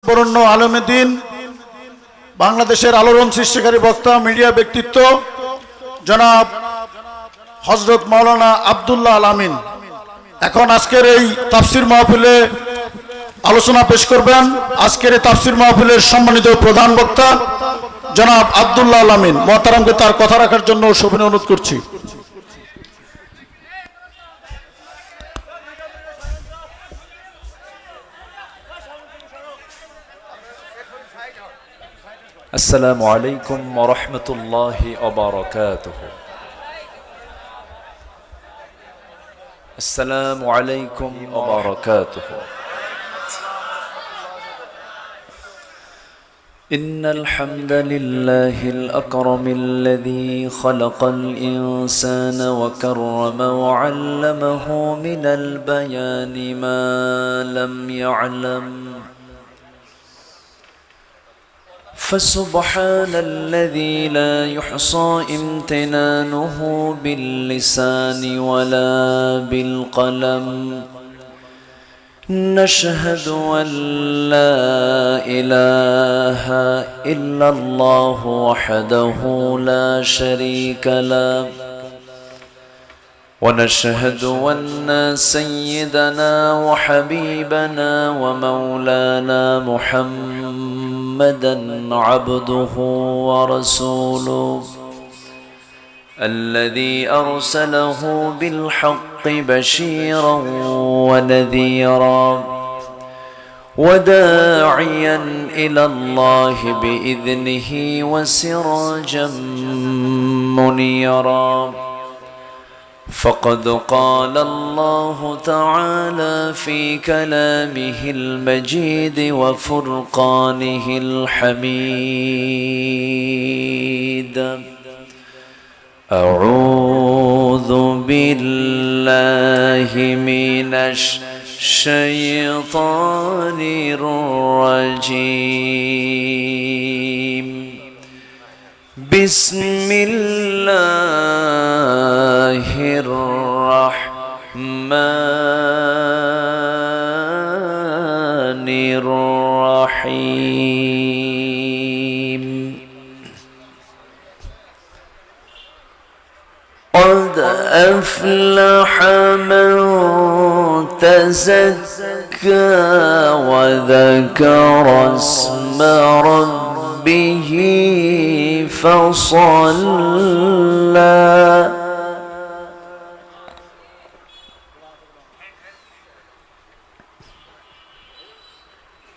বরেণ্য আলেমে দ্বীন, বাংলাদেশের আলোড়ন সৃষ্টিকারী বক্তা, মিডিয়া ব্যক্তিত্ব জনাব হযরত মাওলানা আব্দুল্লাহ আল আমিন এখন আজকের এই তাফসীর মাহফিলে আলোচনা পেশ করবেন। আজকের এই তাফসীর মাহফিলের সম্মানিত প্রধান বক্তা জনাব আব্দুল্লাহ আল আমিন মুহতারামকে তার কথা রাখার জন্য সবিনয় অনুরোধ করছি। السلام عليكم ورحمة الله وبركاته. السلام عليكم وبركاته. إن الحمد لله الأكرم الذي خلق الإنسان وكرم وعلمه من البيان ما لم يعلم، فسبحان الذي لا يحصى امتنانه باللسان ولا بالقلم. نشهد أن لا إله إلا الله وحده لا شريك له، ونشهد أن سيدنا وحبيبنا ومولانا محمدًا عبده ورسوله الذي أرسله بالحق بشيرا ونذيرا وداعيا إلى الله بإذنه وسراجا منيرا. فقد قال الله تعالى في كلامه المجيد وفرقانه الحميد: أعوذ بالله من الشيطان الرجيم. بسم الله الرحمن الرحيم. قد أفلح من تزكى وذكر اسم ربه فصلى.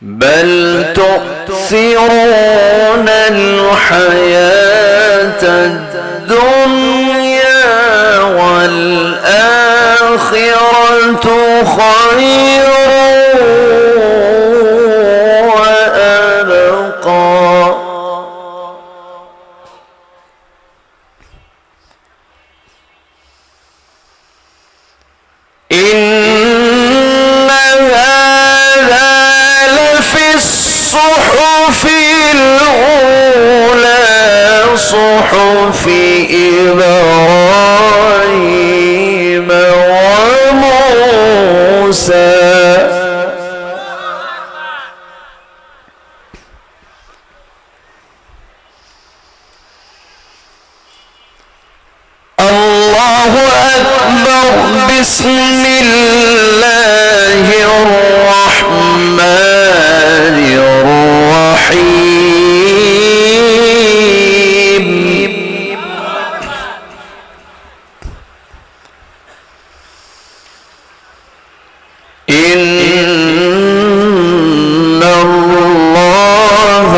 بل تؤثرون الحياة الدنيا والآخرة خير وأبقى. إن هذا لفي الصحف الأولى صحف إبراهيم وموسى. الله أكبر. بسم الله الرحمن الرحيم. إن الله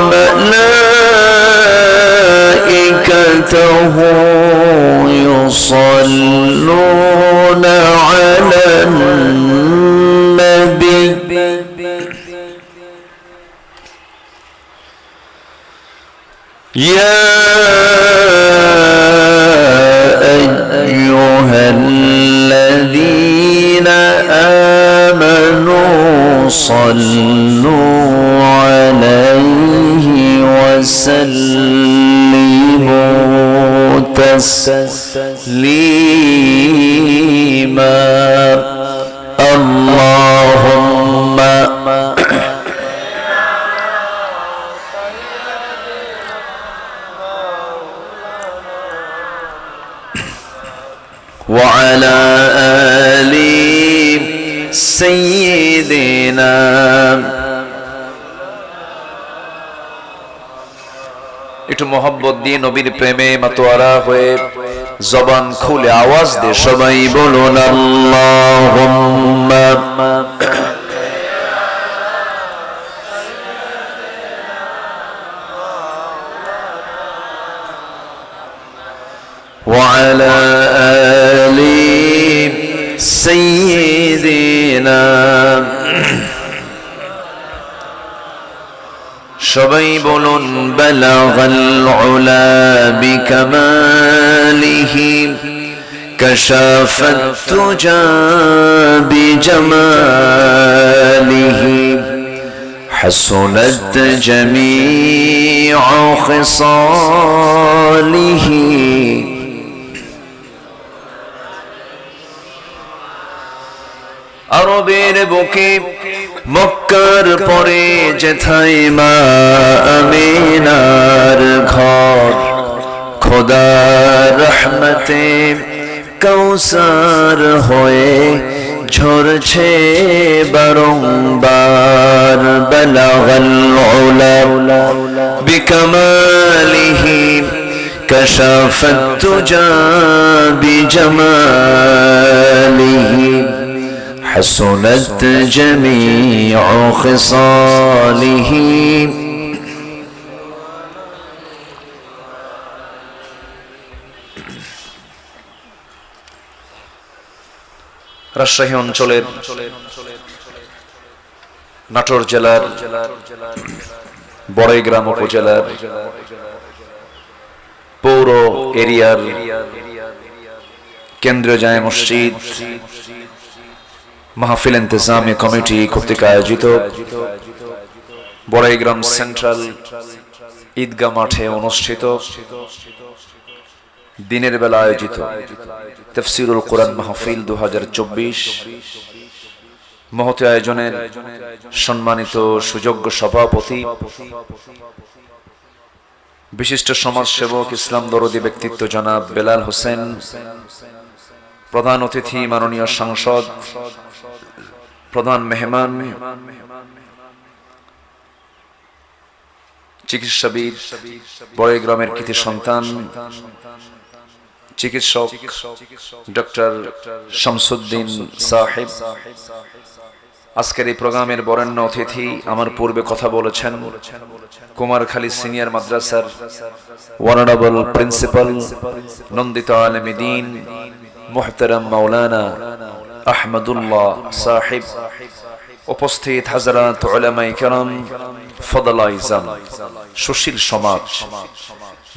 وملائكته يصلون على النبي يا أيها الذين آمنوا صلوا عليه وسلموا تسليما. اللهم وعلى آل سيدنا একটু মোহাম্মত দিয়ে নবীর প্রেমে মাতোয়ারা হয়ে জবান খুলে আওয়াজ দিয়ে সবাই বলুন আল্লাহুম্মা وعلى آل سيدنا সবাই বলুন বালাগাল উলা বিকামালিহি কাশাফাত তুজা বিজামালিহি হাসুনাত জামিউ খিসালিহি আরবের বুকে মক্কার পরে যেথায় মা আমিনার ঘর খোদার রহমতে কৌসার হয়ে ঝরছে বারংবার বালাগাল উলা বিকামালিহি কাশাফাত তুজা বিজামালিহি حسنت جميع خصاله রাজশাহী অঞ্চলের নাটোর জেলার বড়াইগ্রাম উপজেলার পৌর এরিয়ার কেন্দ্রীয় জামে মসজিদ মাহফিল ইন্তজামি কমিটি কর্তৃক আয়োজিত বড়াইগ্রাম সেন্ট্রাল ঈদগাহ মাঠে অনুষ্ঠিত দিনের বেলা আয়োজিত তাফসীরুল কোরআন মাহফিল 2024 মহতি আয়োজনের সম্মানিত সুযোগ্য সভাপতি বিশিষ্ট সমাজসেবক ইসলাম দরদি ব্যক্তিত্ব জনাব বেলাল হোসেন, প্রধান অতিথি মাননীয় সাংসদ, প্রধান মেহমান চিকিৎসাবিদ, বড়াইগ্রামের কৃতি সন্তান চিকিৎসক ডক্টর শামসুদ্দিন সাহেব, আজকের এই প্রোগ্রামের বরেণ্য অতিথি আমার পূর্বে কথা বলেছেন কুমারখালী সিনিয়র মাদ্রাসার অনারেবল প্রিন্সিপাল নন্দিত আলেম দ্বীন মুহতারাম মাওলানা আহমদুল্লাহ সাহেব, উপস্থিত হাজরাত উলামায়ে কেরাম, ফদলায়ে ইজাম, সুশীল সমাজ,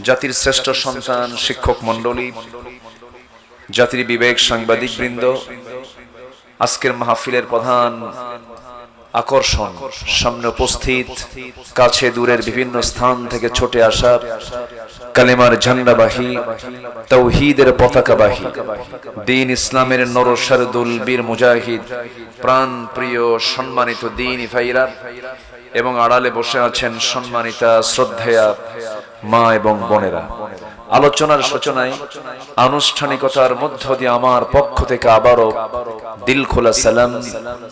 জাতির শ্রেষ্ঠ সন্তান, শিক্ষক মণ্ডলী, জাতির বিবেক, সাংবাদিক বৃন্দ, আজকের মাহফিলের প্রধান আকর্ষণ, সামনে উপস্থিত কাছে দূরের বিভিন্ন স্থান থেকে ছুটে আসা কালেমার ঝান্ডাবাহী, তাওহীদের পতাকাবাহী, দ্বীন ইসলামের নরসারদুল বীর মুজাহিদ, প্রাণ প্রিয় সম্মানিত দ্বীনি ভাইরা এবং আড়ালে বসে আছেন সম্মানিতা শ্রদ্ধেয়া মা এবং বোনেরা, আলোচনার সূচনায় আনুষ্ঠানিকতার মধ্য দিয়ে আমার পক্ষ থেকে আবারও দিল খোলা সালাম,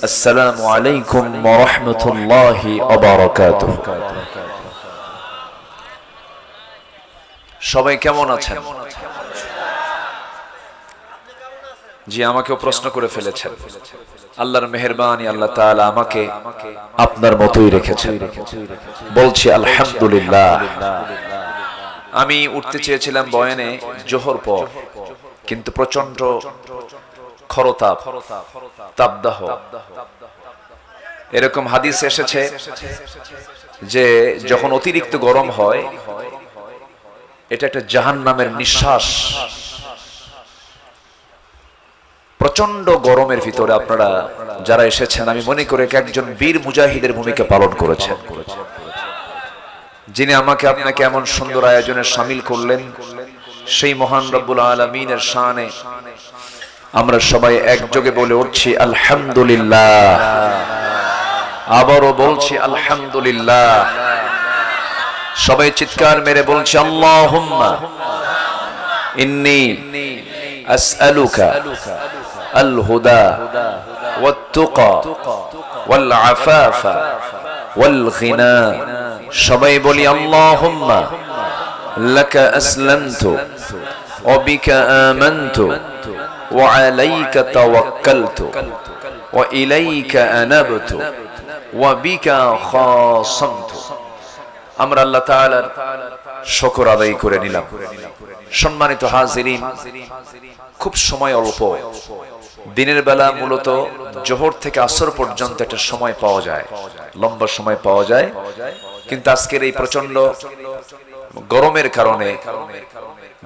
আসসালামু আলাইকুম ওয়া রাহমাতুল্লাহি ওয়া বারাকাতুহু। সবাই কেমন আছেন? জি, আমাকেও প্রশ্ন করে ফেলেছেন। আল্লাহর মেহেরবানি, আল্লাহ তাআলা আমাকে আপনার মতোই রেখেছেন। বলছি আলহামদুলিল্লাহ। আমি উঠতে চেয়েছিলাম বয়ানে জোহর পর, কিন্তু প্রচন্ড খরতাপ, তাপদাহ, এরকম হাদিস এসেছে যে যখন অতিরিক্ত গরম হয় এটা একটা জাহান্নামের নিঃশ্বাস। প্রচন্ড গরমের ভিতরে আপনারা যারা এসেছেন, আমি মনে করি একজন বীর মুজাহিদের ভূমিকা পালন করেছেন, যিনি আমাকে আপনাকে এমন সুন্দর আয়োজনে শামিল করলেন। সেই মহান রব্বুল আলামিনের শানে আমরা সবাই একযোগে বলে উঠছি আলহামদুলিল্লাহ। আবারও বলছি আলহামদুলিল্লাহ। সবাই চিৎকার মেরে বলছি আল্লাহুম্মা ইন্নী আসআলুকা আল হুদা ওয়াত তুকা ওয়াল আফাফা ওয়াল গিনা। সবাই বলি আল্লাহুম্মা লাকা আসলামতু ওয়া বিকা আমানতু ওয়া আলাইকা তাওয়াক্কালতু ওয়া ইলাইকা আনাবতু ওয়া বিকা খাসামতু। আমরা আল্লাহ তাআলার শুকর আদায় করে নিলাম। সম্মানিত হাজিরিন, খুব সময় অল্প। দিনের বেলা মূলত জোহর থেকে আসর পর্যন্ত একটা সময় পাওয়া যায়, লম্বা সময় পাওয়া যায়, কিন্তু আজকের এই প্রচন্ড গরমের কারণে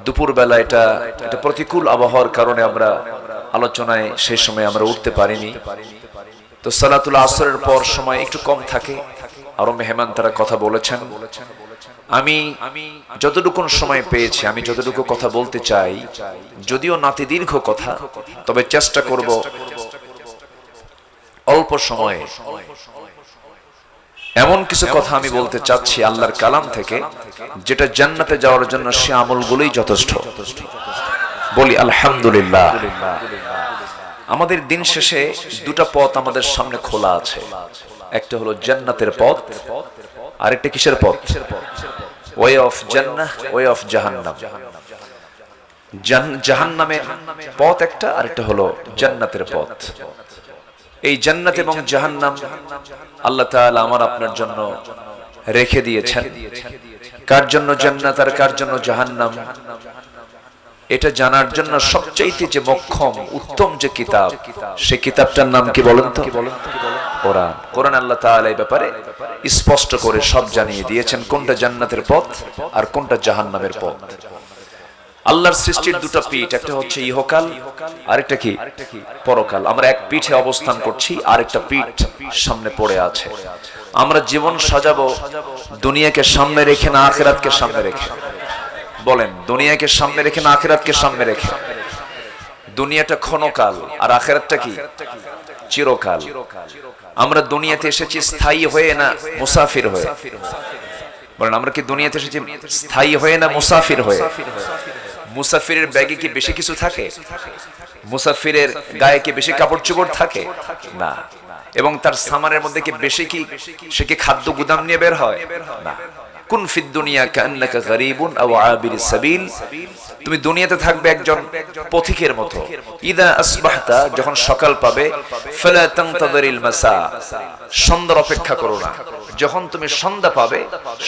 দুপুর বেলা এটা প্রতিকূল আবহাওয়ার কারণে আমরা আলোচনায় সেই সময় আমরা উঠতে পারিনি। তো সালাতুল আসরের পর সময় একটু কম থাকে, আরো মেহমান তারা কথা বলেছেন। আমি যতটুকু সময় পেয়েছি, আমি যতটুকু কথা বলতে চাই, যদিও নাতি দীর্ঘ কথা, তবে চেষ্টা করব অল্প সময়ে এমন কিছু কথা আমি বলতে চাচ্ছি আল্লাহর কালাম থেকে, যেটা জান্নাতে যাওয়ার জন্য সে আমলগুলোই যথেষ্ট। বলি আলহামদুলিল্লাহ। আমাদের দিন শেষে দুটা পথ আমাদের সামনে খোলা আছে, একটা হলো জান্নাতের পথ, আরেকটা কিসের পথ? Way of Jannah, way of জাহান্নাম। জাহান্নামের পথ একটা, আরেকটা হলো জান্নাতের পথ। এই জান্নাত এবং জাহান্নাম আল্লাহ তাআলা আমার আপনার জন্য রেখে দিয়েছেন। কার জন্য জান্নাত আর কার জন্য জাহান্নাম, এটা জানার জন্য সবচাইতে যে মোক্ষম উত্তম যে কিতাব, সেই কিতাবটার নাম কি বলেন তো? কোরআন। কোরআন আল্লাহ তাআলা এই ব্যাপারে স্পষ্ট করে সব জানিয়ে দিয়েছেন, কোনটা জান্নাতের পথ আর কোনটা জাহান্নামের পথ। আল্লাহর সৃষ্টির দুটো পিঠ, একটা হচ্ছে ইহকাল, আরেকটা কি পরকাল। আমরা এক পিঠে অবস্থান করছি, আরেকটা পিঠ সামনে পড়ে আছে। আমরা জীবন সাজাবো দুনিয়াকে সামনে রেখে না আখিরাতকে সামনে রেখে? বলেন, দুনিয়াকে সামনে রেখে না আখিরাতকে সামনে রেখে? দুনিয়াটা ক্ষণকাল আর আখিরাতটা কি চিরকাল। আমরা দুনিয়াতে এসেছি স্থায়ী হয়ে না মুসাফির হয়ে? বলেন, আমরা কি দুনিয়াতে এসেছি স্থায়ী হয়ে না মুসাফির হয়ে? মুসাফিরের ব্যাগে কি বেশি কিছু থাকে? মুসাফিরের গায়ে কি বেশি কাপড় চোপড় থাকে? না। এবং তার সামানের মধ্যে কি বেশি কি সে কি খাদ্য গুদাম নিয়ে বের হয়? না। কুন ফিদ দুনিয়া কান্নাকা গরীবুন আও আবিরিস সাবিল। তুমি দুনিয়াতে থাকবে একজন পথিকের মতো। ইদা আসবাহতা, যখন সকাল পাবে, ফালা তানতাযিরিল মাসা, সন্ধ্যার অপেক্ষা করো না। যখন তুমি সন্ধ্যা পাবে,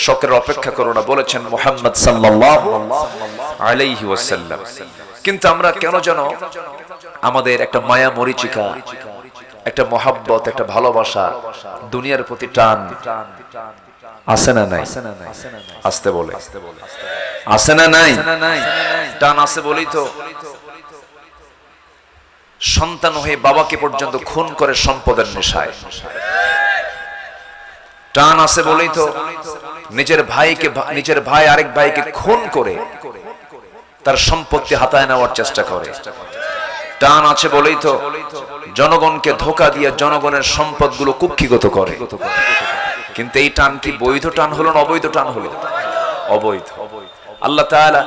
সকালের অপেক্ষা করো না, বলেছেন মুহাম্মদ সাল্লাল্লাহু আলাইহি ওয়াসাল্লাম। কিন্তু আমরা কেন যেন আমাদের একটা মায়া মরিচিকা, একটা মহাব্বত, একটা ভালোবাসা, দুনিয়ার প্রতি টান আছে না নাই? আসতে বলে আছে না নাই? টান আছে বলেই তো সন্তান হয়ে বাবাকে পর্যন্ত খুন করে সম্পদের নেশায়। টান আছে বলেই তো নিজের ভাই আরেক ভাইকে খুন করে তার সম্পত্তি হাতায় নেওয়ার চেষ্টা করে। টান আছে বলেই তো জনগণকে ধোঁকা দিয়ে জনগণের সম্পদগুলো কুক্ষিগত করে। কিন্তু এই টান কি বৈধ টান হলো না অবৈধ টান হলো? অবৈধ। আল্লাহ তাআলা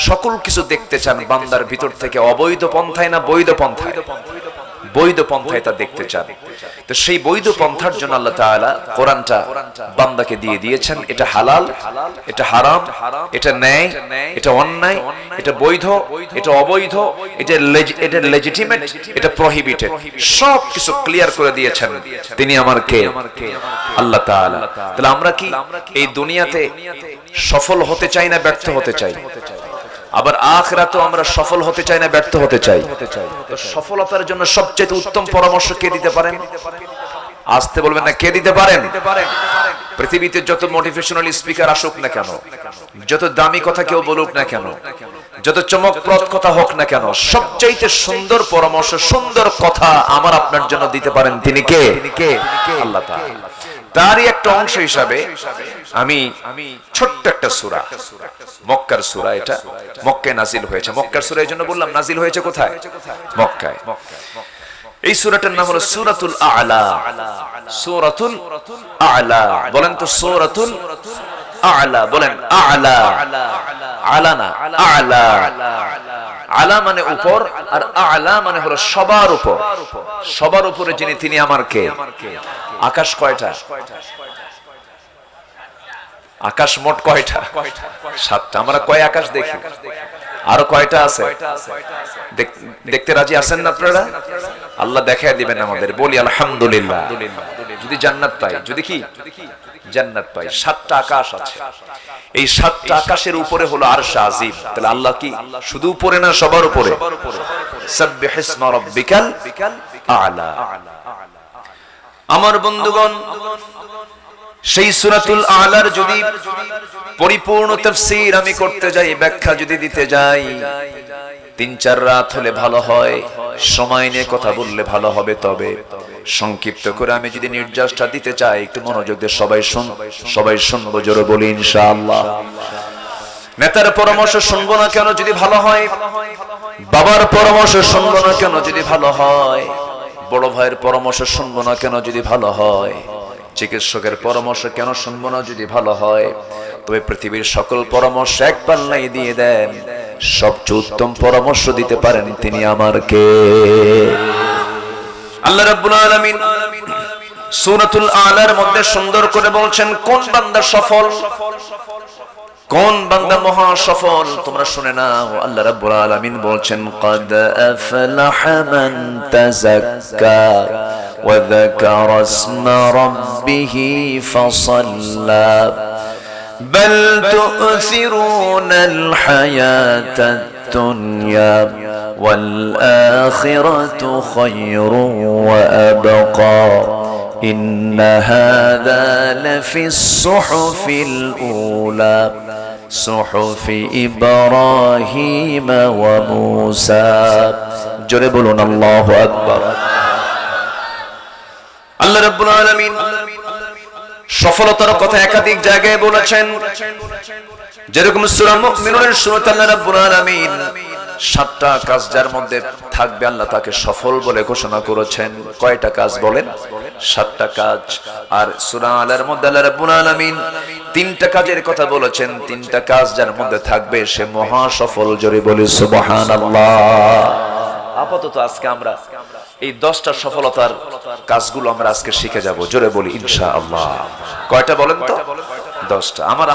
সকল কিছু দেখতে চান বান্দার ভিতর থেকে, অবৈধ পন্থায় না বৈধ পন্থায়? বৈধ পন্থায় তা দেখতে চান। তো সেই বৈধ পন্থার জন্য আল্লাহ তাআলা কোরআনটা বান্দাকে দিয়ে দিয়েছেন। এটা হালাল, এটা হারাম, এটা ন্যায়, এটা অন্যায়, এটা বৈধ, এটা অবৈধ, এটা লেজিটিমেট, এটা প্রহিবিটেড, সব কিছু ক্লিয়ার করে দিয়েছেন। তিনি আমার কে? আল্লাহ তাআলা। তাহলে আমরা কি এই দুনিয়াতে সফল হতে চাই না ব্যর্থ হতে চাই? আবার আখিরাতেও আমরা সফল হতে চাই না ব্যর্থ হতে চাই? তো সফলতার জন্য সবচেয়ে উত্তম পরামর্শ কে দিতে পারেন? আসতে বলবেন না, কে দিতে পারেন? পৃথিবীতে যত মোটিভেশনাল স্পিকার আসুক না কেন, যত দামি কথা কেউ বলুক না কেন, যত চমকপ্রদ কথা হোক না কেন, সবচাইতে সুন্দর পরামর্শ, সুন্দর কথা আমার আপনার জন্য দিতে পারেন তিনি কে? আল্লাহ তাআলা। তারই একটা অংশ হিসাবে আমি ছোট্ট একটা সূরা, মক্কার সূরা, এটা মক্কায় নাজিল হয়েছে। মক্কার সূরা এই জন্য বললাম, নাজিল হয়েছে কোথায়? মক্কায়। এই সূরাটার নাম হলো সূরাতুল আ'লা। সূরাতুল আ'লা। বলেন তো সূরাতুল আ'লা, বলেন আ'লা। আ'লা না, আ'লা। আলা মানে উপর, আর আলা মানে হলো সবার উপর। সবার উপরে যিনি, তিনি আমার কে? আকাশ কয়টা? আকাশ মোট কয়টা? 7টা। আমরা কয় আকাশ দেখি? আরো কয়টা আছে? দেখতে রাজি আছেন না আপনারা? আল্লাহ দেখায় দিবেন আমাদের। বলি আলহামদুলিল্লাহ। যদি জান্নাত পাই, যদি কি জান্নাত পাই। 7টা আকাশ আছে। এই 7টা আকাশের উপরে হলো আরশ আজিম। তাহলে আল্লাহ কি শুধু উপরে না, সবার উপরে? সাব্বিহিসমা রাব্বিকাল আ'লা। আমার বন্ধুগণ, সেই সূরাতুল আ'লার যদি পরিপূর্ণ তাফসীর আমি করতে যাই, ব্যাখ্যা যদি দিতে যাই, 3-4 রাত হলে ভালো হয়, সময় নিয়ে কথা বললে ভালো হবে। তবে সংক্ষিপ্ত করে আমি যদি নির্যাসটা দিতে চাই, একটু মনোযোগ দিয়ে সবাই শুনবো, জোরে বলি ইনশাআল্লাহ। নেতার পরামর্শ শুনবো না কেন যদি ভালো হয়? বাবার পরামর্শ শুনবো না কেন যদি ভালো হয়? বড় ভাইয়ের পরামর্শ শুনবো না কেন যদি ভালো হয়? চিকিৎসকের পরামর্শ কেন শুনবো না যদি ভালো হয়? তবে পৃথিবীর সকল পরামর্শ এক পাল্লাই দিয়ে দেন, সবচেয়ে উত্তম পরামর্শ দিতে পারেন তিনি আমার কে? আল্লাহ রাব্বুল আলামিন সূরাতুল আ'লার মধ্যে সুন্দর করে বলছেন কোন বান্দা সফল, কোন বান্দা মহা সফল। তোমরা শুনে নাও, আল্লাহ রাব্বুল আলামিন বলছেন ক্বাদ আফলাহা মান তাযাক্কা ওয়া যাকারা ইসমা রাব্বিহি ফাসাল্লা বাল তু'থিরুনাল হায়াতাদ দুনিয়া ওয়াল আখিরাতু খায়রুন ওয়া আবকা ইন্না হাযা লাফিস সুহুফিল উলা সুহুফি ইব্রাহিম ওয়া মূসা। জোরে বলুন আল্লাহু আকবার। আল্লাহ রাব্বুল আলামিন সফলতার কথা একাধিক জায়গায় বলেছেন। যেরকম সূরা মুমিনুনের শুরুতে আল্লাহ রাব্বুল আলামিন 7টা কাজ যার মধ্যে থাকবে আল্লাহ তাকে সফল বলে ঘোষণা করেছেন। কয়টা কাজ বলেন? 7টা কাজ। আর সূরা আলার মধ্যে আল্লাহ রাব্বুল আলামিন 3টা কাজের কথা বলেছেন। 3টা কাজ যার মধ্যে থাকবে সে মহা সফল। জোরে বলি সুবহানাল্লাহ। আপাতত আজকে আমরা এই 10টা সফলতার কাজগুলো আমরা আজকে শিখে যাব। জোরে বলি ইনশাআল্লাহ। কয়টা বলেন তো? 10টা। আমার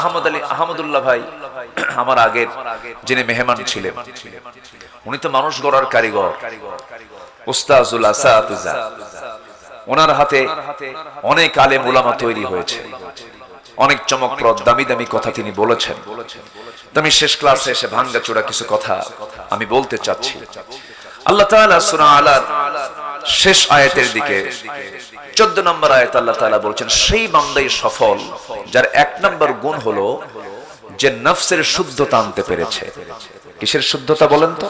আহমদুল্লাহ ভাই, আমার আগের যিনি মেহমান ছিলেন, উনি তো মানুষ গড়ার কারিগর, উস্তাজুল আসাতিজা। ওনার হাতে অনেক আলেম উলামা তৈরি হয়েছে। অনেক চমকপ্রদ দামি দামি কথা তিনি বলেছেন। আমি শেষ ক্লাসে এসে ভাঙ্গাচোরা কিছু কথা আমি বলতে চাচ্ছি। আল্লাহ তাআলা সূরা আলার শেষ আয়াতের দিকে 14 নম্বর আয়াত আল্লাহ তাআলা বলছেন সেই বান্দাই সফল যার 1 নম্বর গুণ হলো যে নফসের শুদ্ধতা আনতে পেরেছে। কিসের শুদ্ধতা বলেন তো?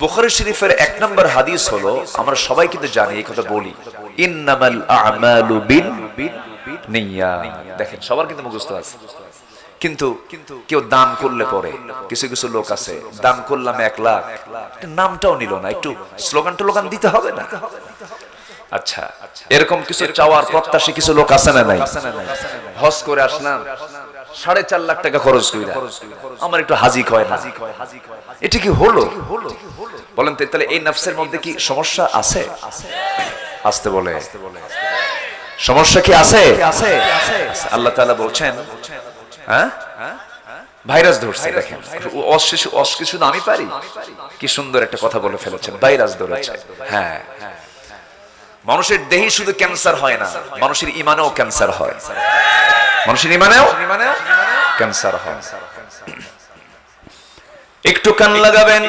বুখারী শরীফের 1 নম্বর হাদিস হলো, আমরা সবাই কিন্তু জানি, এই কথা বলি, ইন্নামাল আ'মালু বিন্নিয়া। দেখেন সবার কিন্তু মুখস্থ আছে, কিন্তু কেউ দান করলে পরে কিছু কিছু লোক আছে দান করলাম 1 লাখ, নামটাও নিল না, একটু স্লোগান টোলোগান দিতে হবে না? আচ্ছা, এরকম কিছু চাওয়ার প্রত্যাশী কিছু লোক আছে না নাই? হজ করে আসলাম 4.5 লাখ টাকা খরচ কইরা আমার একটু হাজি কয় না, এটা কি হলো? বলেন তো, তাহলে এই নফসের মধ্যে কি সমস্যা আছে? আসতে বলে সমস্যা কি আছে? আল্লাহ তাআলা বলছেন, হ্যাঁ ভাইরাস ধরছে। দেখেন অশিশু আমি পারি, কি সুন্দর একটা কথা বলে ফেলেছেন, ভাইরাস ধরেছে। হ্যাঁ, মানুষের দেহে শুধু ক্যান্সার হয় না, মানুষের ইমানেও ক্যান্সার হয়। মানুষের ইমানেও ক্যান্সার হয়। একটু কান লাগাবেন,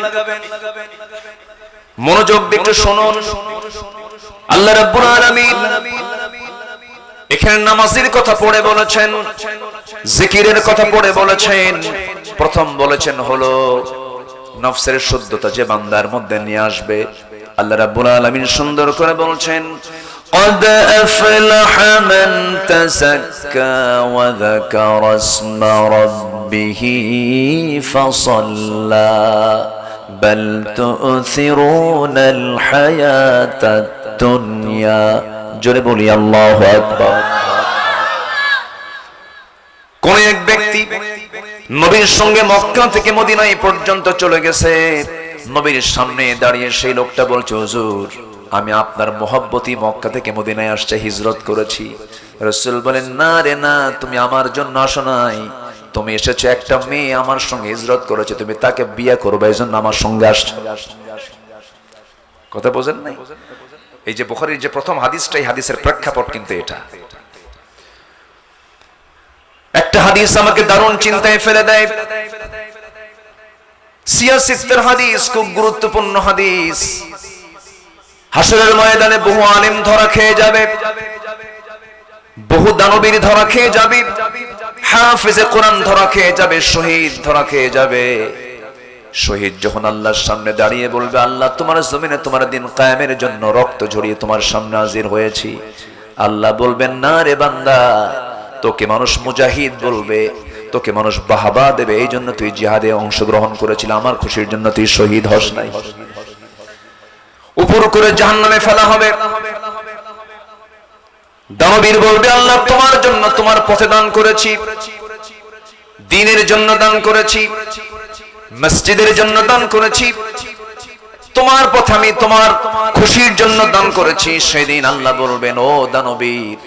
মনোযোগ দিয়ে একটু শুনুন। আল্লাহ রাব্বুল আলামিন এখানে নামাজের কথা পড়ে বলেছেন, জিকিরের কথা পড়ে বলেছেন। প্রথম বলেছেন হলো নফসের শুদ্ধতা যে বান্দার মধ্যে নিয়ে আসবে। আল্লাহ রাব্বুল আলামিন সুন্দর করে বলছেন, قد أفلح من تزكى وذكر اسم ربه فصلى بل تؤثرون الحياة الدنيا। জোরে বলি আল্লাহু আকবার। কোন এক ব্যক্তি নবীর সঙ্গে মক্কা থেকে মদিনায় পর্যন্ত চলে গেছে। নবীর সামনে দাঁড়িয়ে সেই লোকটা বলছে, হুজুর আমি আপনার মোহাব্বতি মক্কা থেকে মদিনায় আসছে, হিজরত করেছি। রাসূল বলেন, না রে না, তুমি আমার জন্য আসো নাই, তুমি এসেছো একটা মেয়ে আমার সঙ্গে হিজরত করেছে, তুমি তাকে বিয়ে করবে, এই জন্য আমার সঙ্গে আসছো। কথা বোঝেন নাই? এই যে বুখারীর যে প্রথম হাদিসটা, এই হাদিসের প্রেক্ষাপট কিন্তু এটা। একটা হাদিস আমাকে দারুণ চিন্তায় ফেলে দেয়। সিয়াসিতের হাদিস, খুব গুরুত্বপূর্ণ হাদিস। হাসরের ময়দানে বহু আলেম ধরা খেয়ে যাবে, বহু দানবীর ধরা খেয়ে যাবে, হাফেজে কোরআন ধরা খেয়ে যাবে, শহীদ ধরা খেয়ে যাবে। শহীদ যখন আল্লাহর সামনে দাঁড়িয়ে বলবে, আল্লাহ তোমার জমিনে তোমার দিন কায়েমের জন্য রক্ত ঝরিয়ে তোমার সামনে হাজির হয়েছি, আল্লাহ বলবেন, না রে বান্দা, তোকে মানুষ মুজাহিদ বলবে, তোকে মানুষ বাহাবা দেবে, এই জন্য তুই জিহাদে অংশগ্রহণ করেছিল, আমার খুশির জন্য তুই শহীদ হস নাই। উপর করে জাহান্নামে ফেলা হবে। দানবীর বলবে, আল্লাহ তোমার জন্য তোমার পথে দান করেছি, দ্বীনের জন্য দান করেছি, মসজিদের জন্য দান করেছি, তোমার পথে আমি তোমার খুশির জন্য দান করেছি। সেদিন আল্লাহ বলবেন, ও দানবীর,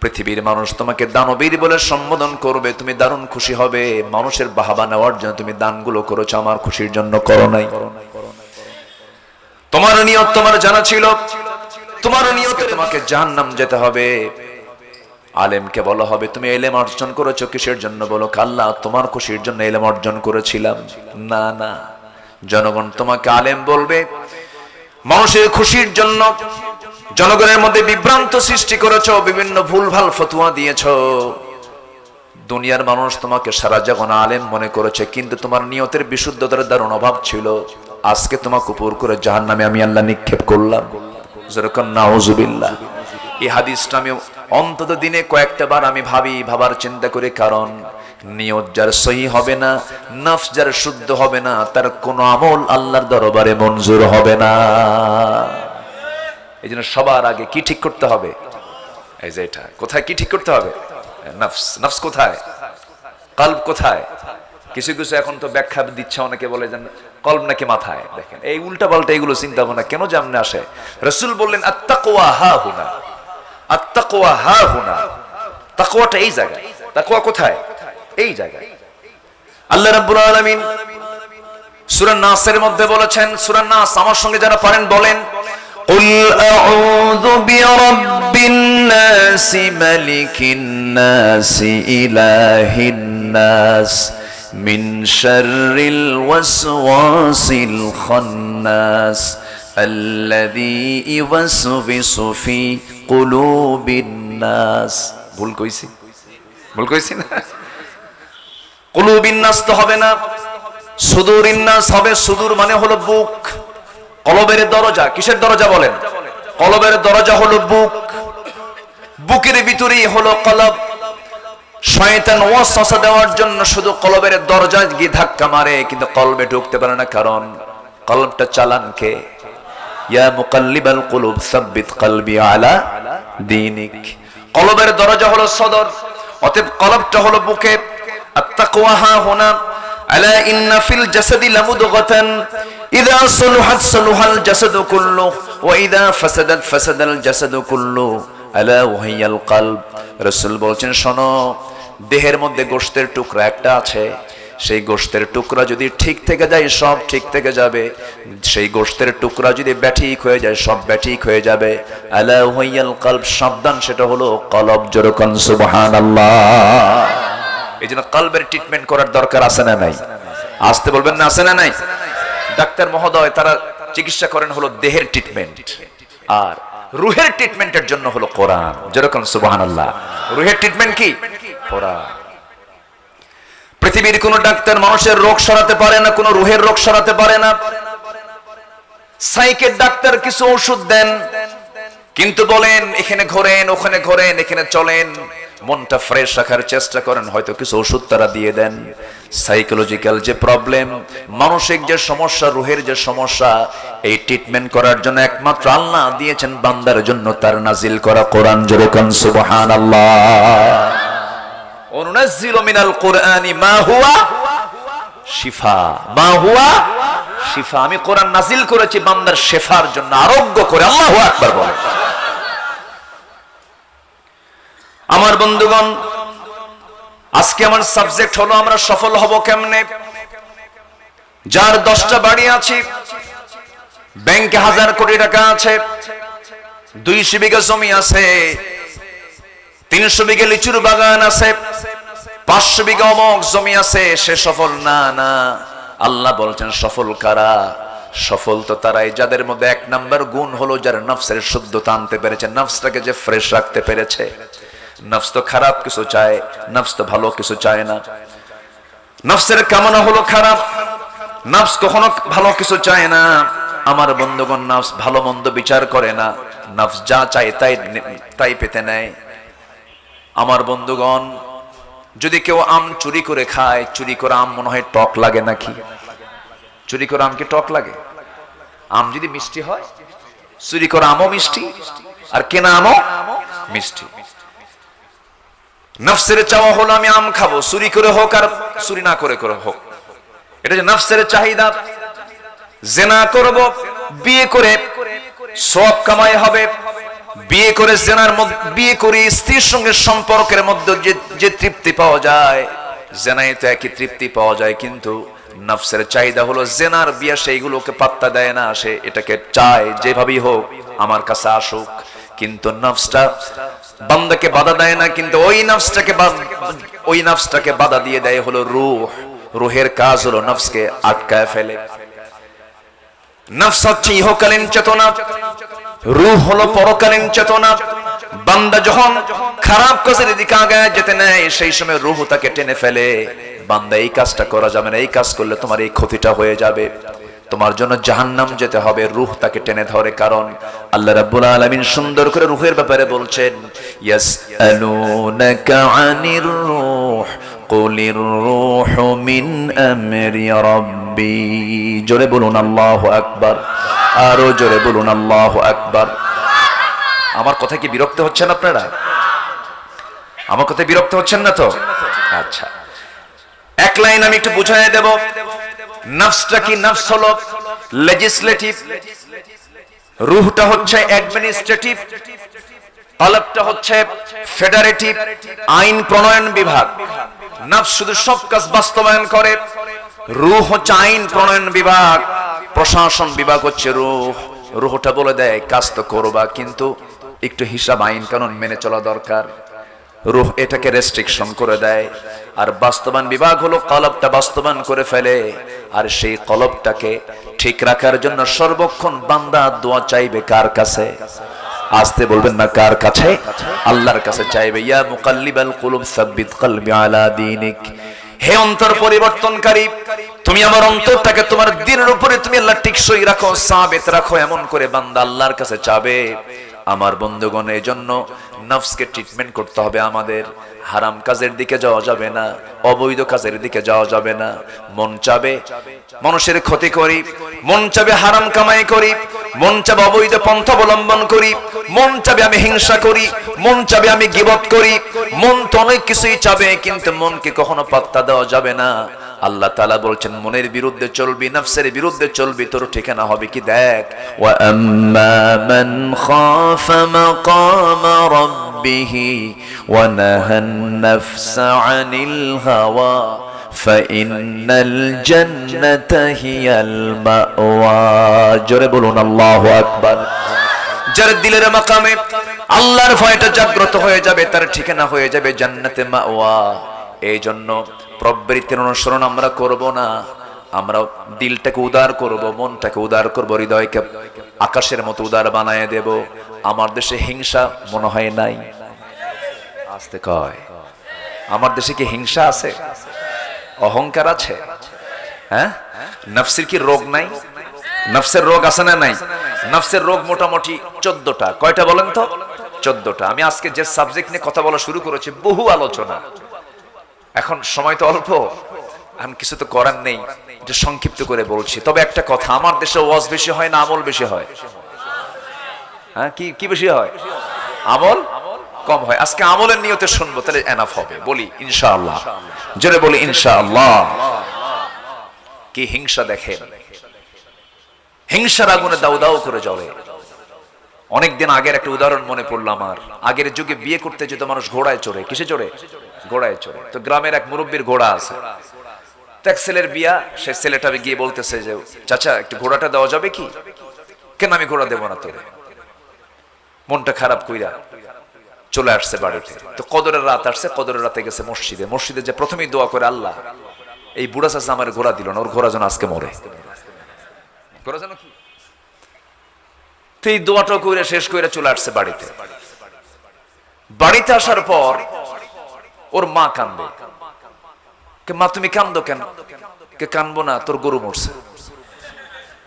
পৃথিবীর মানুষ তোমাকে দানবীর বলে সম্বোধন করবে, তুমি দারুণ খুশি হবে, মানুষের বাহাবা নেওয়ার জন্য তুমি দানগুলো করেছো, আমার খুশির জন্য করো নাই। তোমার নিয়ত তোমার জানা ছিল, তোমার নিয়তে তোমাকে জাহান্নাম যেতে হবে। আলেমকে বলা হবে, তুমি ইলম অর্জন করেছো কিসের জন্য? বলো, আল্লাহ তোমার খুশির জন্য ইলম অর্জন করেছিলাম। না না, জনগণ তোমাকে আলেম বলবে মানুষের খুশির জন্য। জনগণের মধ্যে বিভ্রান্ত সৃষ্টি করেছো, বিভিন্ন ভুলভাল ফতোয়া দিয়েছো, দুনিয়ার মানুষ তোমাকে সারা জীবন আলেম মনে করেছে, কিন্তু তোমার নিয়তের বিশুদ্ধতার দারুণ অভাব ছিল। আজকে তোমাকে উপর করে জাহান্নামে আমি আল্লাহ নিক্ষেপ করলাম। যেরকম নাউজুবিল্লাহ। এই হাদিসটা আমি অন্তত দিনে কয়েকটা বার আমি ভাবার চিন্তা করি, কারণ নিয়ত যার সহি হবে না, নফস যার শুদ্ধ হবে না, তার কোনো আমল আল্লাহর দরবারে মঞ্জুর হবে না। এই জন্য সবার আগে কি ঠিক করতে হবে? এই যে এটা কোথায় কি ঠিক করতে হবে? নফস। নফস কোথায়? কলব কোথায়? কিছু কিছু এখন তো ব্যাখ্যা দিচ্ছে, অনেকে বলে যেন কলব নাকি মাথায়। দেখেন এই উল্টা পাল্টা এগুলো চিন্তা ভাবনা কেন জামনে আসে? রাসূল বললেন, আত্তাকওয়া হা হুনা, আত্তাকওয়া হা হুনা। তাকওয়াটা এই জায়গায়। তাকওয়া কোথায়? এই জায়গায়। আল্লাহ রাব্বুল আলামিন সূরা নাসের মধ্যে বলেছেন, সূরা নাস আমার সঙ্গে যারা পারেন বলেন, قل أعوذ برب الناس ملك الناس إله الناس من شر الوسواس الخناس الذي يوسوس في قلوب الناس। ভুল কইছি? ভুল কইছি না? কুলুবিন নাস তো হবে না, সুদুরিন নাস হবে। সুদূর মানে হলো বুক। কলবের দরজা, কিসের দরজা বলেন? কলবের দরজা হলো বুক। বুকের ভিতরেই হলো কলব। শয়তান ওয়াসওয়াসা দেওয়ার জন্য শুধু কলবের দরজা গিয়ে ধাক্কা মারে, কিন্তু কলবে ঢুকতে পারে না, কারণ কলবটা চালান কে? ইয়া মুকাল্লিবাল কুলুব সাব্বিত কলবি আলা দীনিক। কলবের দরজা হলো সদর, অতএব কলবটা হলো বুকে। আত্তাকওয়া হা হুনা। আলা ইন্না ফিল জাসাদি লামুদগাতান ইযা সালুহাত সালুহাল জাসাদু কুল্লু ওয়া ইযা ফাসাদাত ফাসাদাল জাসাদু কুল্লু আলা ওয়াহিয়াল কলব। রাসূল বলেন, শোনো, দেহের মধ্যে গোশতের টুকরা একটা আছে, সেই গোশতের টুকরা যদি ঠিক থেকে যায় সব ঠিক থেকে যাবে, সেই গোশতের টুকরা যদি ব্যাঠিক হয়ে যায় সব ব্যাঠিক হয়ে যাবে। আলা ওয়াহিয়াল কলব, সাবধান, সেটা হলো কলব। জোরকান সুবহানাল্লাহ। এই জন্য কলবের ট্রিটমেন্ট করার দরকার আছে না নাই? আসতে বলবেন না, আছে না নাই? ডাক্তার মহোদয় তারা চিকিৎসা করেন হলো দেহের ট্রিটমেন্ট, আর রুহের ট্রিটমেন্টের জন্য হলো কোরআন। যেরকম সুবহানাল্লাহ। রুহের ট্রিটমেন্ট কি? কোরআন। পৃথিবীর কোন ডাক্তার মানুষের রোগ সরাতে পারে না, কোন রুহের রোগ সরাতে পারে না। সাইকের ডাক্তার কিছু ওষুধ দেন, কিন্তু বলেন এখানে ঘোরেন, ওখানে ঘোরেন, এখানে চলেন, মনটা ফ্রেশ রাখার চেষ্টা করেন, হয়তো কিছু ওষুধ তারা দিয়ে দেন। সাইকোলজিক্যাল যে প্রবলেম, মানসিক যে সমস্যা, রুহের যে সমস্যা, এই ট্রিটমেন্ট করার জন্য একমাত্র আল্লাহ দিয়েছেন বান্দার জন্য তার নাজিল করা কোরআন। যেরকম সুবহানাল্লাহ। ওয়ানুনাজ্জিলু মিনাল কুরআনি মা হুয়া শিফা, মা হুয়া শিফা। আমি কোরআন নাজিল করেছি বান্দার শেফার জন্য, আরোগ্য করে। আল্লাহু আকবার বলে। আমার বন্ধুগণ, আজকে আমার সাবজেক্ট হলো আমরা সফল হব কেমনে। যার 10টা বাড়ি আছে, ব্যাংকে 1000 কোটি টাকা আছে, 200 বিঘা জমি আছে, 300 বিঘা লিচুর বাগান আছে, 500 বিঘা অমক জমি আছে, সে সফল না? না, আল্লাহ বলছেন সফল কারা? সফল তো তারাই যাদের মধ্যে 1 নাম্বার গুণ হলো যারা নফসের শুদ্ধতা আনতে পেরেছে, নফসটাকে যে ফ্রেশ রাখতে পেরেছে। নফস তো খারাপ কিছু চায়, নফস তো ভালো কিছু চায় না। নফসের কামনা হলো খারাপ, নফস কখনো ভালো কিছু চায় না। আমার বন্ধুগণ, নফস ভালো মন্দ বিচার করে না, নফস যা চায় তাই পেতে নেয়। আমার বন্ধুগণ, যদি কেউ আম চুরি করে খায়, চুরি করে আম মনে হয় টক লাগে নাকি? চুরি করে আম কি টক লাগে? আম যদি মিষ্টি হয়, চুরি করে আমও মিষ্টি, আর কেনা আমও মিষ্টি। নফসের চাওয়া হলো আমি আম খাবো, চুরি করে হোক আর চুরি না করে হোক, এটা যে নফসের চাহিদা। জেনা করব, বিয়ে করে সওয়াব কামাই হবে। বিয়ে করে বিয়ে করে স্ত্রীর সঙ্গে সম্পর্কের মধ্যে যে তৃপ্তি পাওয়া যায়, জেনায় তো একই তৃপ্তি পাওয়া যায়। কিন্তু নফসের চাহিদা হলো জেনার বিয়ে, সেইগুলোকে পাত্তা দেয় না, সে এটাকে চায় যেভাবেই হোক আমার কাছে আসুক। কিন্তু নফসটা বান্দাকে বাধা দেয় না, কিন্তু ওই নফসটাকে বাধা দিয়ে দেয় হলো রূহ। রূহের কাজ হলো নফসকে আটকায় ফেলে। নফস হচ্ছে ইহকালীন চেতনা, রূহ হলো পরকালীন চেতনা। বান্দা যখন খারাপ কাজের দিকে আগায় যেতে নেয়, সেই সময় রূহ তাকে টেনে ফেলে। বান্দা এই কাজটা করা যাবে না, এই কাজ করলে তোমার এই ক্ষতিটা হয়ে যাবে, তোমার জন্য জাহান্নাম যেতে হবে। রূহ তাকে টেনে ধরে। কারণ আল্লাহ রাব্বুল আলামিন সুন্দর করে রূহের ব্যাপারে বলছেন, ইয়াসআলুনাকা আনির রূহ কুলির রূহু মিন আমরি রাব্বি। জোরে বলুন আল্লাহু আকবার, আরো জোরে বলুন আল্লাহু আকবার। আমার কথা কি বিরক্ত হচ্ছেন আপনারা? আমার কথা বিরক্ত হচ্ছেন না তো? আচ্ছা, এক লাইন আমি একটু বুঝাই দেব। নফসটা কি? নফস হলো লেজিসলেটিভ, রূহটা হচ্ছে অ্যাডমিনিস্ট্রেটিভ, কলবটা হচ্ছে ফেডারেটিভ, আইন প্রণয়ন বিভাগ। নফস শুধু সব কাজ বাস্তবায়ন করে, রূহ হচ্ছে আইন প্রণয়ন বিভাগ, প্রশাসন বিভাগ হচ্ছে রূহ। রূহটা বলে দেয় কাজ তো করবা, কিন্তু একটু হিসাব আইন কানুন মেনে চলা দরকার। রূহ এটাকে রেস্ট্রিকশন করে দেয়। আর বাস্তবায়ন বিভাগ হলো কলবটা বাস্তবায়ন করে ফেলে। আর সেই কলবটাকে ঠিক রাখার জন্য সর্বক্ষণ বান্দা দোয়া চাইবে কার কাছে? আসতে বলবেন না, কার কাছে? আল্লাহর কাছে চাইবে। ইয়া মুকাল্লিবাল কুলুব সাব্বিত কলবি আলা দীনিক। হে অন্তর পরিবর্তনকারী, তুমি আমার অন্তরটাকে তোমার দ্বীনের উপরে তুমি আল্লাহ টিকসই রাখো, সাবিত রাখো। এমন করে বান্দা আল্লাহর কাছে চাবে। আমার বন্ধুগণ, এই জন্য নফসকে ট্রিটমেন্ট করতে হবে আমাদের। হারাম কাজের দিকে যাওয়া যাবে না, অবৈধ কাজের দিকে যাওয়া যাবে না। মন চাবে মানুষের ক্ষতি করি, মন চাবে হারাম কামাই করি, মন চাবে অবৈধ পন্থা অবলম্বন করি, মন চাবে আমি হিংসা করি, মন চাবে আমি গীবত করি। মন তো অনেক কিছুই চাবে, কিন্তু মনকে কখনো পাত্তা দেওয়া যাবে না। আল্লাহ তাআলা বলছেন, মনের বিরুদ্ধে চলবি, নফসের বিরুদ্ধে চলবি, তোর ঠিকানা হবে কি? দেখ, ওয়া আম্মা মান খাফা মাকামা রাব্বিহি ওয়া নাহান নাফসা আনিল হাওয়া ফাইন্নাল জান্নাতা হিয়াল মাওয়া। জোরে বলুন আল্লাহু আকবার। যার দিলের মাকামে আল্লাহর ভয়টা জাগ্রত হয়ে যাবে, তার ঠিকানা হয়ে যাবে জান্নাতে মাওয়া। এই জন্য প্রবৃত্তির অনুসরণ আমরা করব না, আমরা দিলটাকে উদার করব, মনটাকে উদার করব, হৃদয়কে আকাশের মতো উদার বানায় দেব। আমার দেশে হিংসা মনে হয় নাই? আসতে কয়, আমার দেশে কি হিংসা আছে? অহংকার আছে? হ্যাঁ, নফসের কি রোগ নাই? নফসের রোগ আছে না নাই? নফসের রোগ মোটামুটি 14টা। কয়টা বলেন তো? 14টা। আমি আজকে যে সাবজেক্ট নিয়ে কথা বলা শুরু করেছি, বহু আলোচনা, এখন সময় তো অল্প, আমি কিছু তো করার নেই, এটা সংক্ষিপ্ত করে বলছি। তবে একটা কথা, আমার দেশে ওয়াজ বেশি হয় না আমল বেশি হয়? হ্যাঁ, কি বেশি হয়? আমল কম হয়। আজকে আমলের নিয়তে শুনবো, তাহলে এনাফ হবে। বলি ইনশাআল্লাহ, জোরে বলি ইনশাআল্লাহ। কি হিংসা দেখেন, হিংসার আগুনে দাউ দাউ করে জ্বলে। অনেকদিন আগের একটা উদাহরণ মনে পড়লো আমার। আগের যুগে বিয়ে করতে যেত মানুষ ঘোড়ায় চড়ে। কিসে চড়ে? ঘোড়ায় চড়ে। তো গ্রামের এক মুরব্বীর ঘোড়া আছে, তো এক ছেলের বিয়া। সে ছেলেটা গিয়ে বলতেছে যে চাচা একটু ঘোড়াটা দেওয়া যাবে কি? কেন আমি ঘোড়া দেবো না তোরে? মনটা খারাপ কইরা চলে আসছে বাড়িতে। তো কদরের রাত আসছে, কদরের রাতে গেছে মসজিদে। মসজিদে যে প্রথমেই দোয়া করে, আল্লাহ এই বুড়া চাচা আমার ঘোড়া দিল না, ওর ঘোড়া যেন আজকে মরে, ঘোড়া যেন কি। তো এই দোয়াটা করে শেষ করে চলে আসছে বাড়িতে। বাড়িতে আসার পর ওর মা কান্দে। মা তুমি কান্দো কেন? কে কানবো না, তোর গরু মরছে।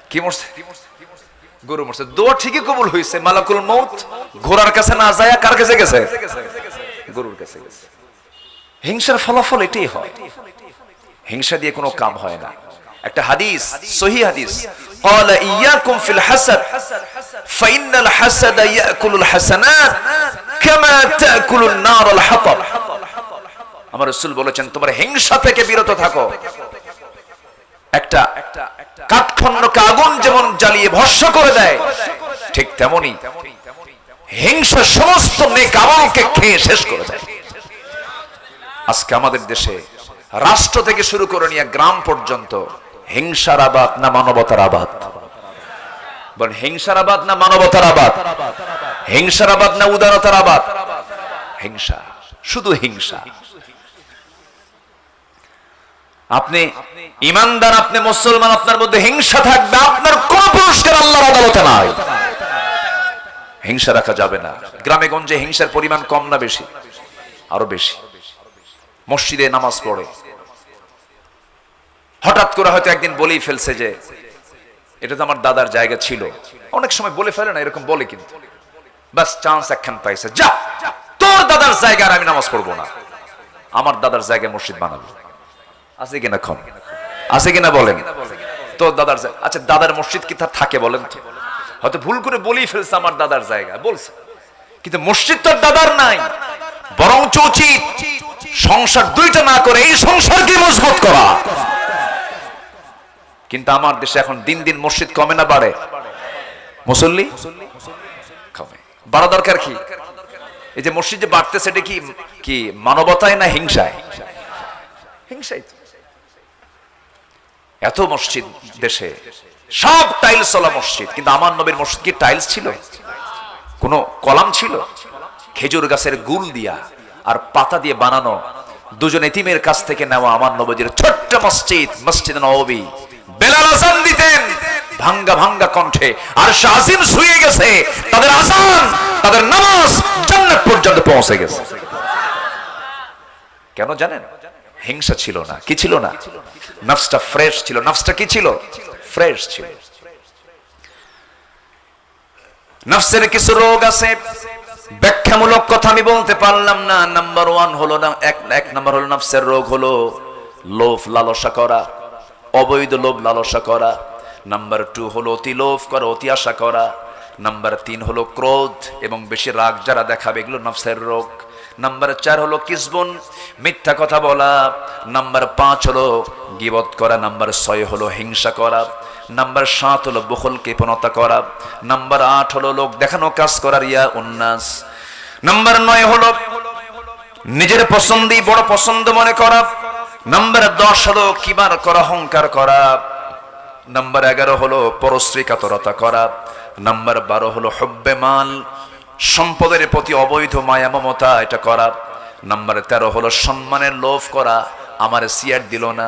কি মরছে? গরু মরছে। দোয়া ঠিকই কবুল হয়েছে। মালাকুল মউত ঘোড়ার কাছে না যায় কার কাছে গেছে? গরুর কাছে গেছে। হিংসার ফলাফল এটাই হয়। হিংসা দিয়ে কোনো কাম হয় না। একটা হাদিস, সহিহ হাদিস, ক্বালা ইয়াকুম ফিল হাসাদ ফাইন্নাল হাসাদা ইয়াকুলুল হাসানাত কামা তাকুলুন নারুল হাতাব। আমার রাসূল বলেছেন তোমরা হিংসা থেকে বিরত থাকো। একটা কাঠখণ্ডকে আগুন যেমন জ্বালিয়ে ভস্ম করে দেয়, ঠিক তেমনি হিংসা সমস্ত নেক আমলকে খেয়ে শেষ করে দেয়। আজকে আমাদের দেশে রাষ্ট্র থেকে শুরু করে নিয়ে গ্রাম পর্যন্ত হিংসার আবাদ না মানবতার আবাদ? বলেন হিংসার আবাদ না মানবতার আবাদ? হিংসার আবাদ না উদারতার আবাদ? হিংসা, শুধু হিংসা। আপনি ইমানদার, আপনি মুসলমান, আপনার মধ্যে হিংসা থাকবে, আপনার কোন পুরস্কার আল্লাহর আদালতে নাই। হিংসা রাখা যাবে না। গ্রামে গঞ্জে হিংসার পরিমাণ কম না বেশি? আরো বেশি। মসজিদে নামাজ পড়ে হঠাৎ করে হয়তো একদিন বলেই ফেলছে যে এটা তো আমার দাদার জায়গা ছিল। অনেক সময় বলে ফেলে না, এরকম বলে, কিন্তু বাস চান্স একখান পাইছে, যা তোর দাদার জায়গা আর আমি নামাজ পড়বো না, আমার দাদার জায়গায় মসজিদ বানাবো। আছে কিনা খন? আছে কিনা বলেন? তোর দাদার জায়গা। আচ্ছা দাদার মসজিদ কি তার থাকে বলেন তো? হয়তো ভুল করে বলেই ফেলছে আমার দাদার জায়গা বলছে, কিন্তু মসজিদ তো দাদার নাই। বরং উচিত সংসার দুইটা না করে এই সংসারকে মজবুত করা। কিন্তু আমার দেশে এখন দিন দিন মসজিদ কমে না বাড়ে? মুসল্লি কমে। বাড়া দরকার কি? এই যে মসজিদ যে বাড়তেছে এটা কি মানবতায় না হিংসায়? হিংসাই। এত মসজিদ দেশে, সব টাইলস চলা মসজিদ, কিন্তু আমার নবীর মসজিদ কি টাইলস ছিল? কোন কলাম ছিল? খেজুর গাছের গুল দিয়া আর পাতা দিয়ে বানানো দুজন এতিমের কাছ থেকে নেওয়া আমার নবীর ছোট্ট মসজিদ, মসজিদ নববী। বেলাল আযান দিতেন ভাঙ্গা ভাঙ্গা কণ্ঠে, আর শাজিম শুয়ে গেছে, তাদের আযান, তাদের নামাজ জান্নাত পর্যন্ত পৌঁছে গেছে। কেন জানেন? হিংসা ছিল না। কি ছিল না? নফসটা ফ্রেশ ছিল। নফসটা কি ছিল? ফ্রেশ ছিল। নফসের কিছু রোগ আছে, ব্যাখ্যামূলক কথা আমি বলতে পারলাম না। নাম্বার ওয়ান হলো না, এক নাম্বার হলো নফসের রোগ হলো লোভ লালসা করা, অবৈধ লোভ লালসা করা। নাম্বার টু হলো অতি লোভ করা, অতি আশা করা। নাম্বার তিন হলো ক্রোধ এবং বেশি রাগ যারা দেখাবে, এগুলো নফসের রোগ। নাম্বার চার হলো কিসবুন, মিথ্যা কথা বলা। নাম্বার পাঁচ হলো গীবত করা। নাম্বার ছয় হলো হিংসা করা। নাম্বার 7 হলো বখল কৃপণতা করা। নাম্বার 8 হলো লোক দেখানো কাজ করা, রিয়া উন্নাস। নাম্বার 9 হলো নিজের পছন্দই বড় পছন্দ মনে করা। নাম্বার 10 হলো কিবার করা, অহংকার করা। নাম্বার 11 হলো পরশ্রী কাতরতা করা। নাম্বার 12 হলো হুব্বে মাল, সম্পদের প্রতি অবৈধ মায়া মমতা এটা করা। নাম্বার 13 হলো সম্মানের লোভ করা, আমার সিয়ার দিল না,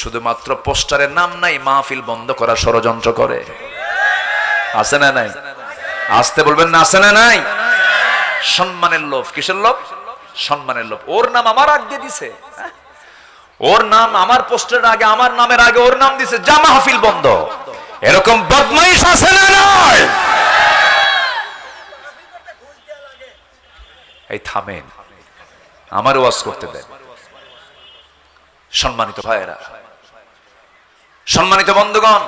শুধুমাত্র পোস্টারের নাম নাই, মাহফিল বন্ধ করা ষড়যন্ত্র করে। আছে না নাই? আসতে বলবেন না, আছে না নাই? সম্মানের লোভ। কিসের লোভ? সম্মানের লোভ। ওর নাম আমার আগে দিছে, ওর নাম আমার পোস্টারের আগে, আমার নামের আগে ওর নাম দিছে, যা মাহফিল বন্ধ। এরকম বদমাইশ আছে না নাই? এই থামেন, আমার ওয়াজ করতে দেন। সম্মানিত ভাইয়েরা, সম্মানিত বন্ধুগণ,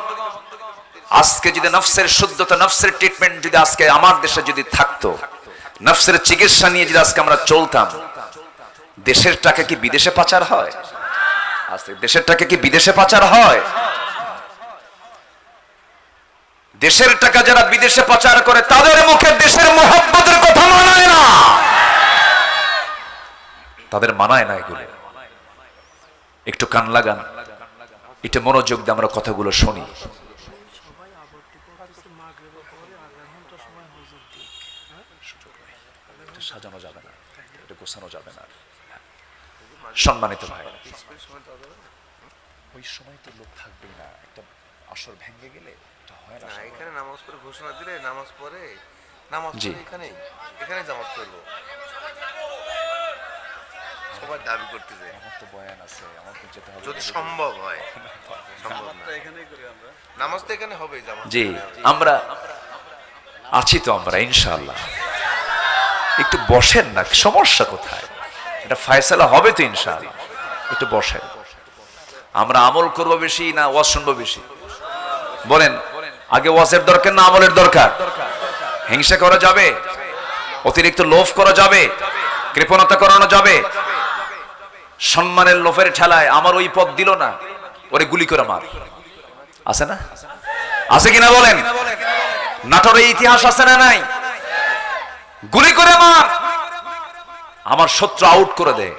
আজকে যদি নফসের শুদ্ধতা, নফসের ট্রিটমেন্ট যদি আজকে আমার দেশে যদি থাকতো, নফসের চিকিৎসা নিয়ে যদি আজকে আমরা চলতাম, দেশের টাকা কি বিদেশে পাচার হয়? আজকে দেশের টাকা কি বিদেশে পাচার হয়? দেশের টাকা যারা বিদেশে পাচার করে তাদের মুখে দেশের মোহাব্বতের কথা মানায় না, তাদের মানায় না এগুলো। একটু কান লাগান, একটু মনোযোগ দিয়ে আমরা কথাগুলো শুনি। সাজানো যাবে না, এটা গোছানো যাবে না। সম্মানিত ভাই, ওই সময় তো লোক থাকবেই না, একটা আসর ভেঙে গেলে এটা হয় না। এখানে নামাজ পড়ে ঘোষণা দিলে নামাজ পড়ে এখানে জামাত করবো, সবার দাবি করতেছে। আমার তো বয়ান আছে, আমার তো যেতে হবে যদি সম্ভব হয়, সম্ভব না নামাজ তো এখানে হবে জামাত। জি, আমরা আছি তো, আমরা ইনশাআল্লাহ। একটু বসেন না, সমস্যা কোথায়? এটা ফয়সালা হবে তো ইনশাআল্লাহ। একটু বসেন। আমরা আমল করব বেশি না ওয়াজ শুনবো বেশি? বলেন, আগে ওয়াজের দরকার না আমলের দরকার? হিংসা করা যাবে? অতিরিক্ত লোভ করা যাবে? কৃপণতা করানো যাবে? সম্মানের লোভের ঠেলায় আমার ওই পথ দিল না, ওরে গুলি করে মার, আছে না? আছে কিনা বলেন? নাটোরের ইতিহাস আছে না নাই? গুলি করে মার, আমার শত্রু আউট করে দেয়।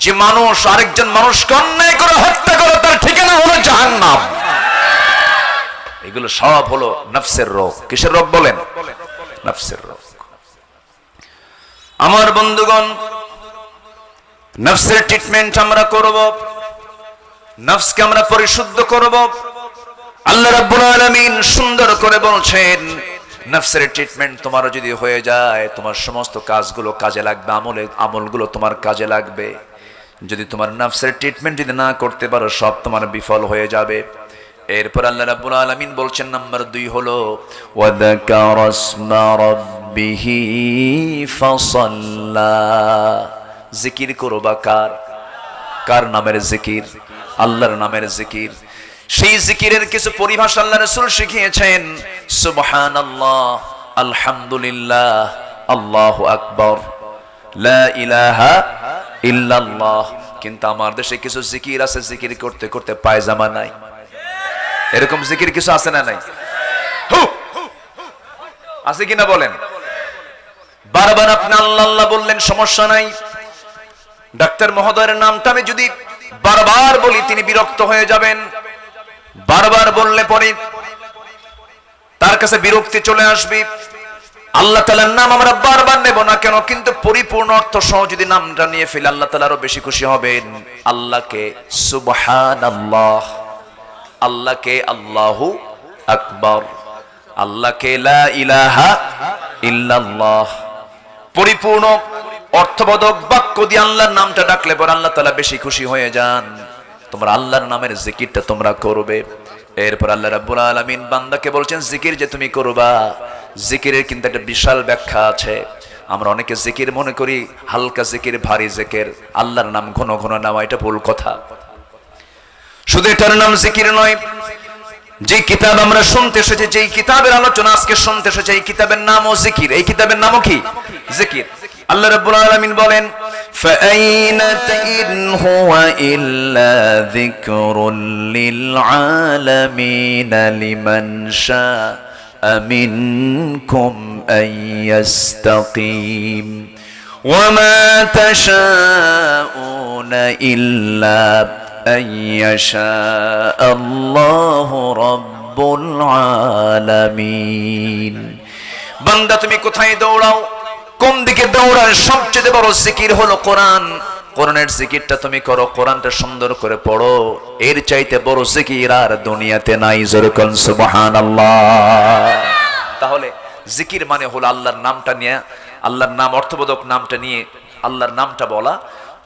যে মানুষ আরেকজন মানুষকে অন্যায় করে হত্যা করে তার ঠিকানা হলো জাহান্নাম। এগুলো সব হলো নফসের রোগ। কিসের রোগ বলেন? নফসের রোগ। আমার বন্ধুগণ, নফসের ট্রিটমেন্ট আমরা করব, নফসকে আমরা পরিশুদ্ধ করব। আল্লাহ রাব্বুল আলামিন সুন্দর করে বলছেন, নফসের ট্রিটমেন্ট তোমার যদি হয়ে যায়, তোমার সমস্ত কাজগুলো কাজে লাগবে, আমলগুলো তোমার কাজে লাগবে। যদি তোমার নফসের ট্রিটমেন্ট যদি না করতে পারো, সব তোমার বিফল হয়ে যাবে। এরপর আল্লাহ রাব্বুল আলামিন বলছেন, নাম্বার 2 হলো ওয়াযাকারা ইসমা রাব্বিহি ফাসাল্লা। জিকির করবা কার? কার নামের জিকির? আল্লাহর নামের জিকির। সেই জিকিরের কিছু পরিভাষা আল্লাহ রাসূল শিখিয়েছেন। সুবহানাল্লাহ, আলহামদুলিল্লাহ, আল্লাহু আকবার, লা ইলাহা ইল্লাল্লাহ। কিন্তু আমার দেশে কিছু জিকির আছে, জিকির করতে করতে পায়জামা নাই। এরকম জিকির কিছু আছে না নাই? আছে কিনা বলেন? বারবার আপনি আল্লাহ আল্লাহ বললেন, সমস্যা নাই। ডাক্তার মহোদয়ের নামটা আমি যদি বারবার বলি তিনি বিরক্ত হয়ে যাবেন। বারবার বললে পরে তার কাছে বিরক্তি চলে আসবে। আল্লাহ তাআলার নাম আমরা বারবার নেব না কেন, কিন্তু পরিপূর্ণ অর্থ সহ যদি নামটা নিয়ে ফেলে আল্লাহ তাআলা আরো বেশি খুশি হবেন। আল্লাহকে সুবহানাল্লাহ, আল্লাহকে আল্লাহু আকবার, আল্লাহকে লা ইলাহা ইল্লাল্লাহ। পরিপূর্ণ অর্থবোধক বাক্য দিয়ে আল্লাহর নামটা ডাকলে পর আল্লাহ তাআলা বেশি খুশি হয়ে যান। তোমরা আল্লাহর নামের জিকিরটা তোমরা করবে। এরপর আল্লাহ রাব্বুল আলামিন বান্দাকে বলছেন, জিকির যে তুমি করবা, জিকিরের কিন্তু একটা বিশাল ব্যাখ্যা আছে। আমরা অনেকে জিকির মনে করি হালকা জিকির, ভারী জিকির, আল্লাহর নাম ঘন ঘন নেওয়া, এটা ভুল কথা। শুধু এটার নাম জিকির নয়। যে কিতাব আমরা শুনতে এসেছি, যেই কিতাবের আলোচনা আজকে শুনতে এসেছি, এই কিতাবের নামও জিকির। এই কিতাবের নামও কি? জিকির। আল্লাহ রাব্বুল আলামিন বলেন, ফাআইনা ইন হুয়া ইল্লা যিকরুল লিল আলামিন লিমান শাআ মিনকুম আইয়াস্তাকিম ওয়া মা তাশাউনা ইল্লা আইয়াশা আল্লাহু রাব্বুল আলামিন। বান্দা তুমি কোথায় দৌড়াও, কোন দিকে দৌড়ার? সবচেয়ে বড় জিকির হলো কোরআন। কোরআনের জিকিরটা তুমি করো, কোরআনটা সুন্দর করে পড়ো। এর চাইতে বড় জিকির আর দুনিয়াতে নাই। জোরে কোন সুবহানাল্লাহ। তাহলে জিকির মানে হলো আল্লাহর নামটা নিয়ে, আল্লাহর নাম অর্থবোধক নামটা নিয়ে আল্লাহর নামটা বলা,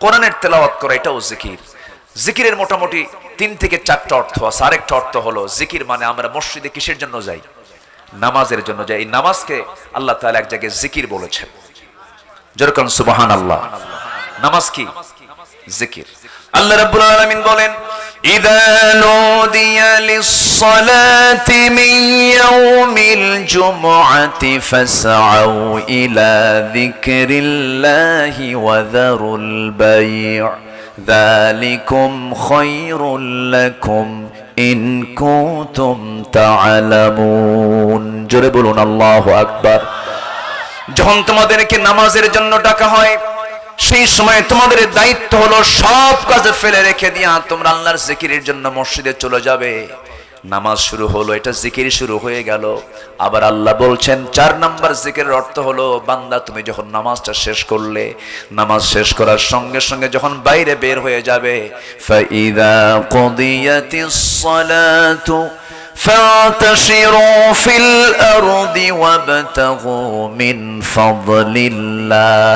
কোরআনের তেলাওয়াত করা, এটাও জিকির। জিকিরের মোটামুটি 3 থেকে 4টা অর্থ আছে। আরেকটা অর্থ হলো জিকির মানে আমরা মসজিদে কিসের জন্য যাই? নামাজের জন্য যাই। এই নামাজকে আল্লাহ তাআলা এক জায়গায় জিকির বলেছেন। যেরকম সুবহানাল্লাহ। নামাজ কি? জিকির। আল্লাহ রাব্বুল আলামিন বলেন, ইযা নুদিয়া লিস-সালাতি মিন ইয়াউমিল জুমআতি ফাসআউ ইলা যিকরিল্লাহি ওয়া যারুল বাই', যালিকুম খায়রুল লাকুম ইন কুনতুম তা'লামুন। জোরে বলুন আল্লাহু আকবার। যখন তোমাদেরকে নামাজের জন্য ডাকা হয়, সেই সময় তোমাদের দায়িত্ব হলো সব কাজ ফেলে রেখে দিয়া তোমরা আল্লাহর জিকিরের জন্য মসজিদে চলে যাবে। নামাজ শুরু হলো, এটা জিকির শুরু হয়ে গেল। আবার আল্লাহ বলছেন 4 নাম্বার জিকিরের অর্থ হলো, বান্দা তুমি যখন নামাজটা শেষ করলে, নামাজ শেষ করার সঙ্গে সঙ্গে যখন বাইরে বের হয়ে যাবে, ফাইদা কুদিয়াতিস সালাতু فاعتشروا في الأرض وابتغوا من فضل الله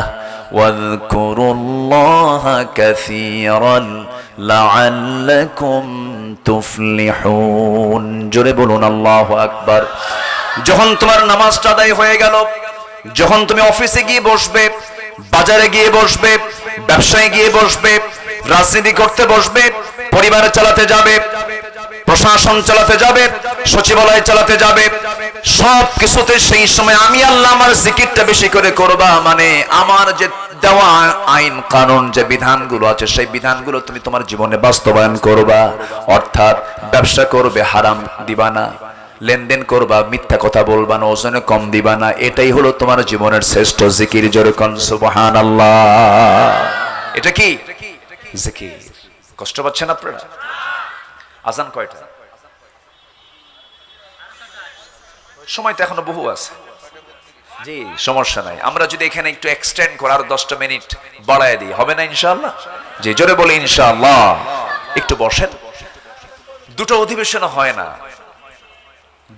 واذكروا الله كثيرا لعلكم তুফলিহুন। জোরে বলুন আল্লাহু আকবার। যখন তোমার নামাজটা আদায় হয়ে গেল, যখন তুমি অফিসে গিয়ে বসবে, বাজারে গিয়ে বসবে, ব্যবসায় গিয়ে বসবে, রাজনীতি করতে বসবে, পরিবার চালাতে যাবে, প্রশাসন চালাতে যাবে, সচিবালয় চালাতে যাবে, সব কিছুতে সেই সময় আমি আল্লাহ আমার জিকিরটা বেশি করে করবা, মানে আমার যে দেওয়া আইন কানুন যে বিধানগুলো আছে সেই বিধানগুলো তুমি তোমার জীবনে বাস্তবায়ন করবা। অর্থাৎ ব্যবসা করবে, হারাম দিবা না, লেনদেন করবা, মিথ্যা কথা বলবা না, ওজনে কম দিবা না। এটাই হলো তোমার জীবনের শ্রেষ্ঠ জিকির। জোরে কোন সুবহানাল্লাহ। এটা কি জিকির? কষ্ট পাচ্ছেন আপনারা? আজান কয়টা? সময় তো এখনো বহু আছে। জি, সমস্যা নাই। আমরা যদি এখানে একটু এক্সটেন্ড করে আরো 10টা মিনিট বাড়ায় দিই, হবে না ইনশাআল্লাহ? জি, জোরে বলি ইনশাআল্লাহ। একটু বসেন। দুটো অধিবেশন হয় না,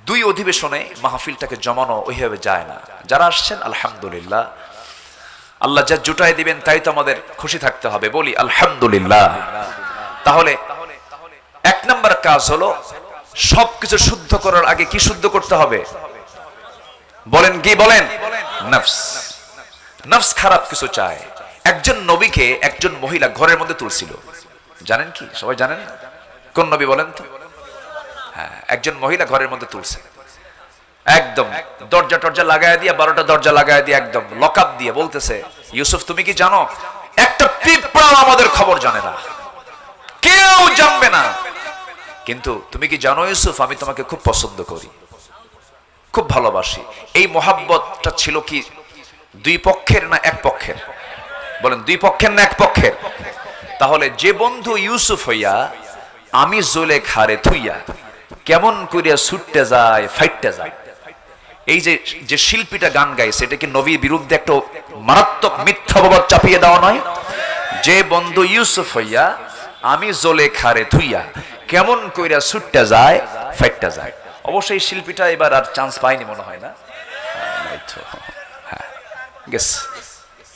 2 অধিবেশনে মাহফিলটাকে জমানো ওইভাবে যায় না। যারা আসছেন আলহামদুলিল্লাহ, আল্লাহ যা জুটায় দিবেন তাই তো আমাদের খুশি থাকতে হবে, বলি আলহামদুলিল্লাহ। তাহলে 1 নাম্বার কাজ হলো সবকিছু শুদ্ধ করার আগে কি শুদ্ধ করতে হবে? বলেন কি? বলেন নফস। নফস খারাপ কিছু চায়। একজন নবীকে একজন মহিলা ঘরের মধ্যে তুলছিল, জানেন কি? সবাই জানেন? কোন নবী বলেন তো? হ্যাঁ, একজন মহিলা ঘরের মধ্যে তুলছে, একদম দরজা টরজা লাগায় দিয়ে, 12টা দরজা লাগায় দিয়ে, একদম লকআপ দিয়ে বলতেছে, ইউসুফ তুমি কি জানো একটা পিঁপড়াও আমাদের খবর জানে না, কেউ জানবে না, কিন্তু তুমি কি জানো ইউসুফ আমি তোমাকে খুব পছন্দ করি, খুব ভালোবাসি। এই মোহাব্বতটা ছিল কি 2 পক্ষের না 1 পক্ষের? বলেন 2 পক্ষের না 1 পক্ষের? তাহলে যে বন্ধু ইউসুফ হইয়া আমি জুলেখারে থুইয়া কেমন করিয়া ছুটতে যায়, ফাইটতে যায়, এই যে শিল্পীটা গান গাইছে, এটা কি নবীর বিরুদ্ধে একটা মারাত্মক মিথ্যা অপবাদ চাপিয়ে দেওয়া নয়? যে বন্ধু ইউসুফ হইয়া আমি জুলেখারে থুইয়া কেমন কইরা ছুটতে যায়, ফাইটতে যায়। অবশ্যই শিল্পীটা এবার আর চান্স পায়নি মনে হয় না? হ্যাঁ, গেস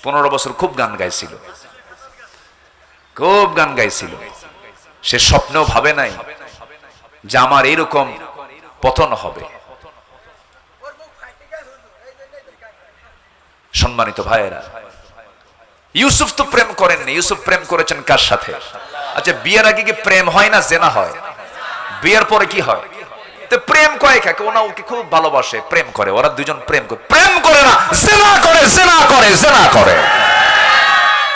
15 বছর খুব গান গাইছিল, খুব গান গাইছিল। সে স্বপ্নেও ভাবে নাই যে আমার এরকম পতন হবে। সম্মানিত ভাইয়েরা, ইউসুফ তো প্রেম করেননি। ইউসুফ প্রেম করেছেন কার সাথে? আচ্ছা, বিয়ের আগে কি প্রেম হয় না জেনা হয়? বিয়ের পরে কি হয়? তো প্রেম কয় কাকে? ওনা ওকে খুব ভালোবাসে, প্রেম করে, ওরা দুজন প্রেম করে। প্রেম করে না, জেনা করে, জেনা করে, জেনা করে।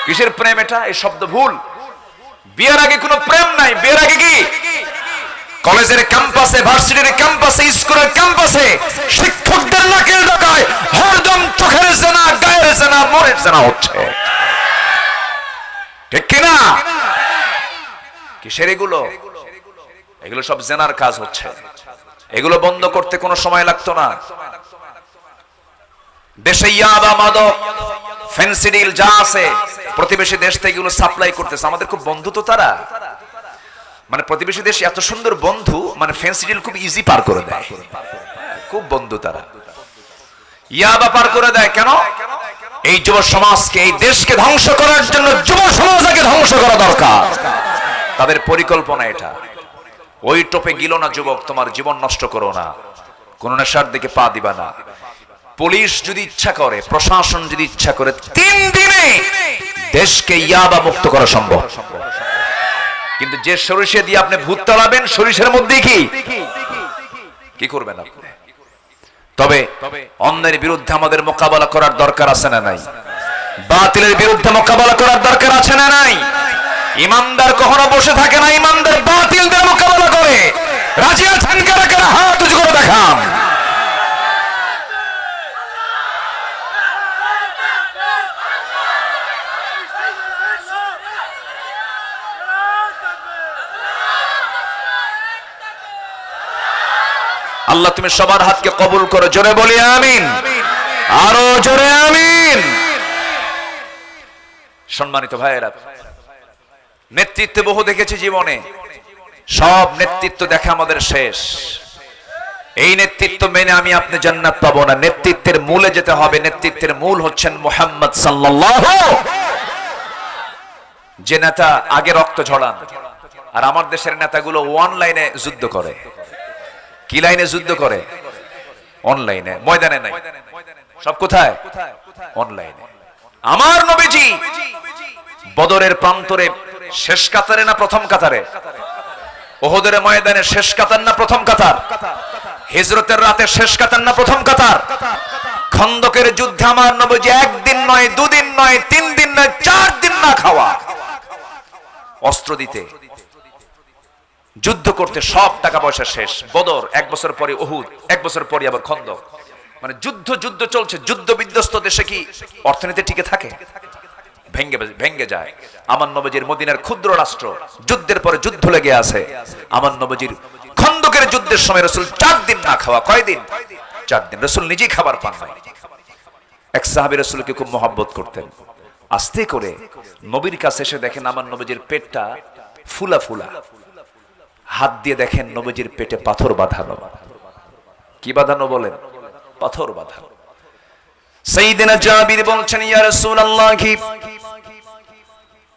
কিসের প্রেম এটা? এই শব্দ ভুল। বিয়ের আগে কোনো প্রেম নাই। বিয়ের আগে কি? কলেজের ক্যাম্পাসে, ভার্সিটির ক্যাম্পাসে, স্কুলের ক্যাম্পাসে শিক্ষকদের নাকের ডগায় হরদম চোখের জেনা, গায়ের জেনা, মনের জেনা হচ্ছে, ঠিক কিনা? কিসের এগুলো? এগুলো সব জেনার কাজ হচ্ছে। এগুলো বন্ধ করতে কোনো সময় লাগতো না। দেশে ইয়াবা, মাদক, ফেন্সিডিল যা আছে প্রতিবেশী দেশ থেকে এগুলো সাপ্লাই করতেছে। আমাদের খুব বন্ধু তো তারা, মানে প্রতিবেশী দেশ এত সুন্দর বন্ধু, মানে ফেন্সিডিল খুব ইজি পার করে দেয়, খুব বন্ধু তারা। ইয়াবা পার করে দেয় কেন? এই যুব সমাজকে, এই দেশকে ধ্বংস করার জন্য যুব সমাজকে ধ্বংস করা দরকার। তাদের পরিকল্পনা এটা। ওই টোপে গিলো না যুবক, তোমার জীবন নষ্ট করো না, কোন নেশার দিকে পা দিবা না। পুলিশ যদি ইচ্ছা করে, প্রশাসন যদি ইচ্ছা করে, 3 দিনে দেশকে ইয়াবা মুক্ত করা সম্ভব। কিন্তু যে সরিষা দিয়ে আপনি ভূত তাড়াবেন, সরিষার মধ্যে কি করবেন আপনি? তবে অন্যের বিরুদ্ধে আমাদের মোকাবেলা করার দরকার আছে না নাই? বাতিলের বিরুদ্ধে মোকাবেলা করার দরকার আছে না নাই? ইমানদার কখনো বসে থাকে না, ইমানদার বাতিলদের মোকাবেলা করে। রাজি আছেন কারা কারা? হাত উঁচু করে দেখান। আল্লাহ তুমি সবার হাতকে কবুল করো, জোরে বলি আমিন, আরো জোরে আমিন। সম্মানিত ভাইয়েরা, নেতৃত্ব বহু দেখেছি জীবনে, সব নেতৃত্ব দেখা আমাদের শেষ। এই নেতৃত্ব মেনে আমি আপনি জান্নাত পাবো না, নেতৃত্বের মূলে যেতে হবে। নেতৃত্বের মূল হচ্ছেন মুহাম্মদ সাল্লাল্লাহু। যে নেতা আগে রক্ত ঝরান, আর আমার দেশের নেতাগুলো অনলাইনে যুদ্ধ করে। কি লাইনে যুদ্ধ করে? অনলাইনে, ময়দানে নাই। সব কোথায়? অনলাইনে। আমার নবীজি বদরের প্রান্তরে শেষ কাতারে না প্রথম কাতারে? ওহদের ময়দানে শেষ কাতার না প্রথম কাতার? হিজরতের রাতে শেষ কাতার না প্রথম কাতার? খন্দকের যুদ্ধে আমার নবীজি একদিন নয়, দুদিন নয়, 3 দিন নয়, 4 দিন না খাওয়া, অস্ত্র দিতে, যুদ্ধ করতে সব টাকা পয়সা শেষ। বদর 1 বছর পরে, উহুদ 1 বছর পরে আবার খন্দক। মানে যুদ্ধ চলছে। যুদ্ধ বিধ্বস্ত দেশে কি অর্থনীতি টিকে থাকে? ভেঙ্গে যায়। আমার নবীজির মদিনার ক্ষুদ্র রাষ্ট্র, যুদ্ধের পরে যুদ্ধ লেগে আছে। আমার নবীজির খন্দকের যুদ্ধের সময় রাসূল 4 দিন না খাওয়া। কয়দিন? 4 দিন। রাসূল নিজেই খাবার পান নাই। এক সাহাবী রাসূলকে খুব মহব্বত করতেন। আস্তে করে নবীর কাছে এসে দেখেন আমার নবীজির পেটটা ফুলা ফুলা। হাত দিয়ে দেখেন নবীজির পেটে পাথর বাঁধানো। কি বাঁধানো বলেন? পাথর বাঁধানো। সাইয়েদনা জাবির বলছেন, ইয়া রাসূলুল্লাহ,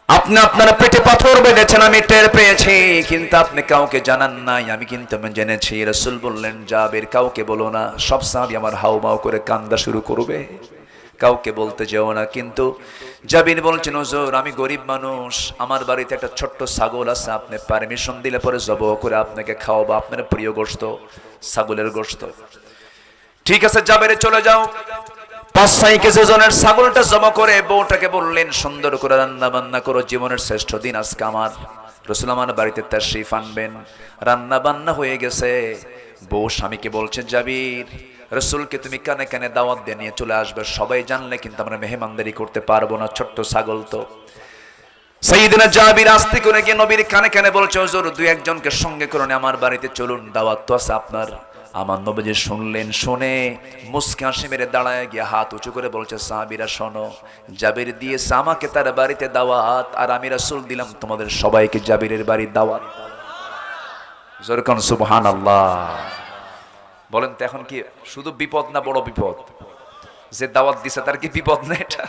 আপনি আপনার পেটে পাথর বেঁধেছেন, আমি টের পেয়েছি, কিন্তু আপনি কাউকে জানান নাই, আমি কিন্তু জেনেছি। রাসূল বললেন, জাবির কাউকে বলো না। সব সাহাবী আমার হাউমাউ করে কান্দা শুরু করবে, কাউকে বলতে যেও না। কিন্তু জাবির বলছেন, হুজুর আমি গরিব মানুষ, আমার বাড়িতে একটা ছোট্ট ছাগল আছে, আপনি পারমিশন দিলে পরে জবাহ করে আপনাকে খাওয়াবো, আপনার প্রিয় গোশত, ছাগলের গোশত। ঠিক আছে, জাবিরে চলে যাও। 5-6 কেজি ওজনের ছাগলটা জমা করে বউটাকে বললেন, সুন্দর করে রান্না বান্না করো, জীবনের শ্রেষ্ঠ দিন আজকে আমার। রাসূল আমার বাড়িতে তাশরীফ আনবেন। রান্না বান্না হয়ে গেছে। বউ স্বামীকে বলছে, জাবির রাসূলকে তুমি কানে কানে দাওয়াত দিয়ে নিয়ে চলে আসবে, সবাই জানলে কিন্তু আমরা মেহমানদারি করতে পারবো না, ছোট্ট ছাগল তো। সাইয়েদনা জাবির আস্তে করে গিয়ে নবীর কানে কানে বলছে, হুজুর 2-1 জনকে সঙ্গে করে আমার বাড়িতে চলুন, দাওয়াত তো আছে আপনার। আমার নবীজি শুনলেন, শুনে মুস্কি হাসি মেরে দাঁড়ায় গিয়ে হাত উঁচু করে বলছে, সাহাবীরা শোনো, জাবির দিয়েছে আমাকে তার বাড়িতে দাওয়াত, আর আমি রাসূল দিলাম তোমাদের সবাইকে জাবিরের বাড়ির দাওয়াত। জোরে কোন সুবহানাল্লাহ। বলেন তো এখন কি শুধু বিপদ না বড় বিপদ? যে দাওয়াত দিছে তার কি বিপদ না? এটা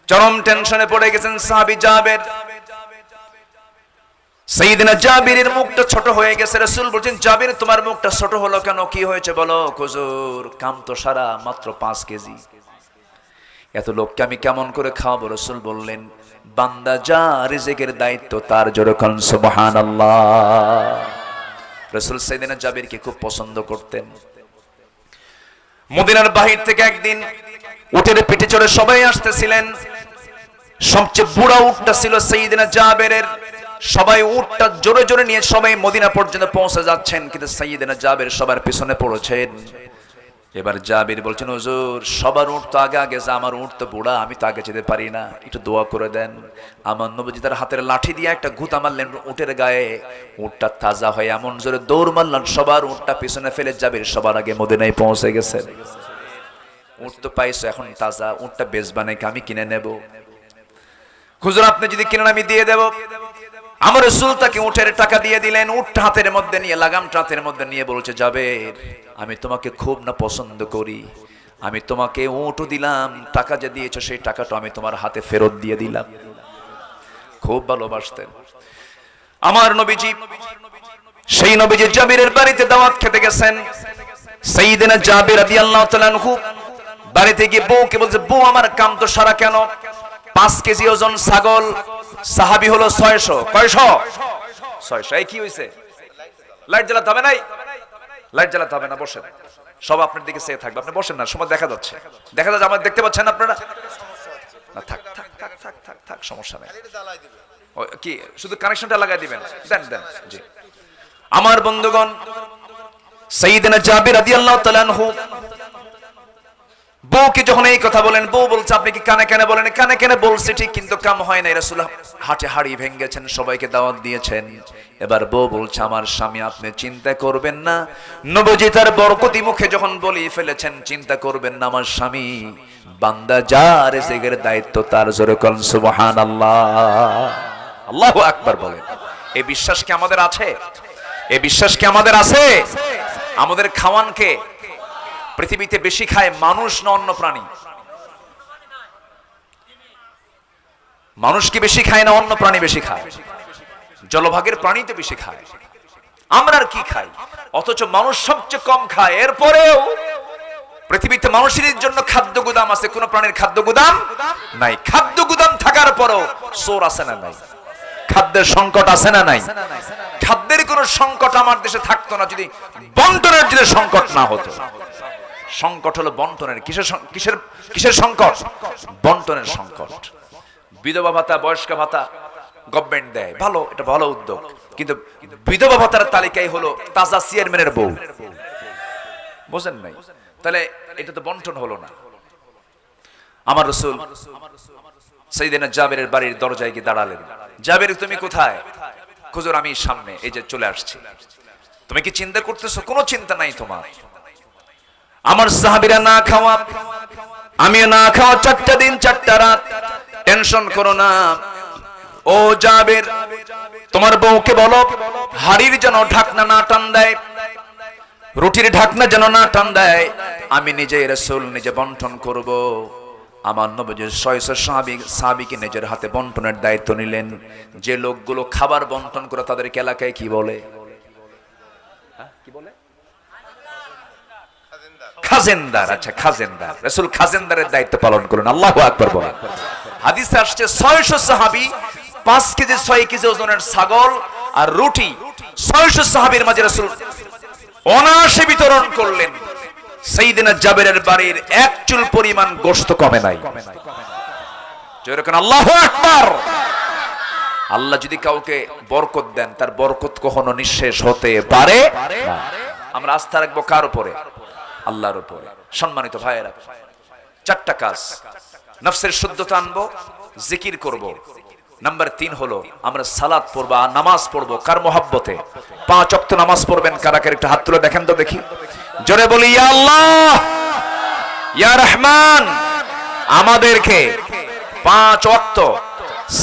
চরম টেনশনে পড়ে গেছেন সাহাবী জাবির। সাইয়েদনা জাবিরের মুখটা ছোট হয়ে গেছে। রাসূল বলছেন, জাবির তোমার মুখটা ছোট হলো কেন? কি হয়েছে বলো? হুজুর কাম তো সারা মাত্র 5 কেজি, এত লোককে আমি কেমন করে খাওয়াবো? রাসূল বললেন, বান্দা যা রিজিকের দায়িত্ব তার। জোরে কোন সুবহানাল্লাহ। রাসূল সাইয়েদনা জাবিরকে খুব পছন্দ করতেন। মদিনার বাহির থেকে একদিন উটের পিঠে চড়ে সবাই আসতেছিলেন। সবচেয়ে বুড়া উটটা ছিল সাইয়েদনা জাবিরের। সবাই উটটা জোরে জোরে নিয়ে সবাই মদিনা পর্যন্ত পৌঁছে যাচ্ছেন, কিন্তু সাইয়েদনা জাবির সবার পিছনে পড়েছেন। এবার জাবির বলছেন, হুজুর সবার উট তো আগে আগে, আমার উট তো বুড়া, আমি তো আগে যেতে পারি না, একটু দোয়া করে দেন। আমার নবীজি তার হাতের লাঠি দিয়ে একটা ঘুতা মারলেন উটের গায়ে। উটটা তাজা হয়ে এমন জোরে দৌড় মারলেন, সবার উটটা পিছনে ফেলে জাবির সবার আগে মদিনায় পৌঁছে গেছেন। উট তো পাইছো, এখন তাজা, উটটা বেচবা নাকি? আমি কিনে নেব। হুজুর আপনি যদি কিনেন আমি দিয়ে দেব। আমার রাসূল তাকে উটের টাকা দিয়ে দিলেন। উটটা হাতের মধ্যে নিয়ে, লাগামটা হাতের মধ্যে নিয়ে বলছে, জাবির আমি তোমাকে খুব না পছন্দ করি, আমি তোমাকে উটও দিলাম, টাকা যে দিয়েছো সেই টাকাটা আমি তোমার হাতে ফেরত দিয়ে দিলাম। খুব ভালোবাসতেন আমার নবীজি। সেই নবীজি জাবিরের বাড়িতে দাওয়াত খেতে গেছেন। সাইয়েদনা জাবির রাদিয়াল্লাহু তাআলা আনহু বাড়িতে গিয়ে বউকে বলছে, বউ আমার কাম তো সারা কেন? 5 কেজি ওজন ছাগল, সাহাবী হলো 600। কয়শো? 600। এই কি হইছে? লাইট জ্বালাতে হবে নাই? লাইট জ্বালাতে হবে না, বসেন। সব আপনার দিকে চেয়ে থাকবে, আপনি বসেন না, সময় দেখা যাচ্ছে, দেখা যাচ্ছে, আমার দেখতে পাচ্ছেন আপনারা না? থাক থাক থাক থাক থাক থাক, সমস্যা নাই। কি শুধু কানেকশনটা লাগাই দিবেন? দেন দেন। জি আমার বন্ধুগণ, সাইয়েদনা জাবির রাদিয়াল্লাহু তাআলা আনহু বউকে যখন এই কথা বলেন, বউ বলছে আপনি কি কানে কানে বলেন? কানে কানে বলছে ঠিক, কিন্তু কাম হয় না। রাসূলুল্লাহ হাটে হাড়ি ভেঙেছেন, সবাইকে দাওয়াত দিয়েছেন। এবার বউ বলছে আমার স্বামী আপনি চিন্তা করবেন না। নবজি তার বরকতি মুখে যখন বলি ফেলেছেন চিন্তা করবেন না, আমার স্বামী বান্দা যার রিজিকের দায়িত্ব তার। জোরে বলেন সুবহানাল্লাহ, আল্লাহু আকবার বলেন। এই বিশ্বাস কি আমাদের আছে? এই বিশ্বাস কি আমাদের আছে? আমাদের খাওয়ানকে পৃথিবীতে বেশি খায় মানুষ না অন্য প্রাণী? মানুষ কি বেশি খায় না অন্য প্রাণী বেশি খায়? জলভাগের প্রাণী তো বেশি খায়। আমরা আর কি খাই? অথচ মানুষ সবচেয়ে কম খায়। এরপরেও পৃথিবীতে মানুষের জন্য খাদ্য গুদাম আছে, কোন প্রাণীর খাদ্য গুদাম নাই। খাদ্য গুদাম থাকার পরও চোর আছে না নাই? খাদ্যের সংকট আছে না নাই? খাদ্যের কোন সংকট আমার দেশে থাকতো না যদি বন্টনের যদি সংকট না হতো। সংকট হলো বন্টনের। কিসের সংকট? বন্টনের সংকট। বিধবা ভাতা, বয়স্ক ভাতা গভর্নমেন্ট দেয়, ভালো, এটা ভালো উদ্যোগ। কিন্তু বিধবা ভাতার তালিকায় হলো তাজা চেয়ারম্যানের বউ। বুঝেন নাই? তাহলে এটা তো বন্টন হলো না। আমার রাসূল সাইয়েদনা জাবিরের বাড়ির দরজায় গিয়ে দাঁড়ালেন। জাবির তুমি কোথায়? হুজুর আমি সামনে, এই যে চলে আসছি। তুমি কি চিন্তা করতেছো? কোনো চিন্তা নাই তোমার। আমার সাহাবীরা না খাওয়া, আমিও না খাওয়া, 4টা দিন 4টা রাত। টেনশন করো না। ও জাবির, তোমার বউকে বলো হাড়ির যেন ঢাকনা না টান দেয়, রুটির ঢাকনা যেন না টান দেয়। আমি নিজে রাসূল নিজে বন্টন করব। আমার নবীর 600 সাহাবীকে নিজের হাতে বন্টনের দায়িত্ব নিলেন। যে লোকগুলো খাবার বন্টন করে তাদেরকে এলাকায় কি বলে? কি বলে? খাজেনদার। আচ্ছা, খাজেনদার। রাসূল খাজেনদারের দায়িত্ব পালন করলেন। আল্লাহু আকবার বলেন। হাদিসে আসছে 600 সাহাবী 5 কেজি 6 কেজি ওজনের ছাগল আর রুটি 600 সাহাবীর মাঝে রাসূল অনায়াসে বিতরণ করলেন। সাইয়েদনা জাবিরের বাড়ির এক চুল পরিমাণ গোশত কমে নাই। যেরকম আল্লাহু আকবার। আল্লাহ যদি কাউকে বরকত দেন, তার বরকত কখনো নিঃশেষ হতে পারে না। আমরা আস্থা রাখবো কার উপরে? আল্লাহর উপরে। সম্মানিত ভাইয়েরা, 4টা কাজ। নফসের শুদ্ধতা আনবো, জিকির করব। নাম্বার 3 হলো আমরা সালাত পড়ব, নামাজ পড়ব। কার মহব্বতে? 5 ওয়াক্ত নামাজ পড়বেন। কারা কারা একটু হাত তুলে দেখেন তো দেখি। জোরে বলি ইয়া আল্লাহ, ইয়া রহমান। আমাদেরকে 5 ওয়াক্ত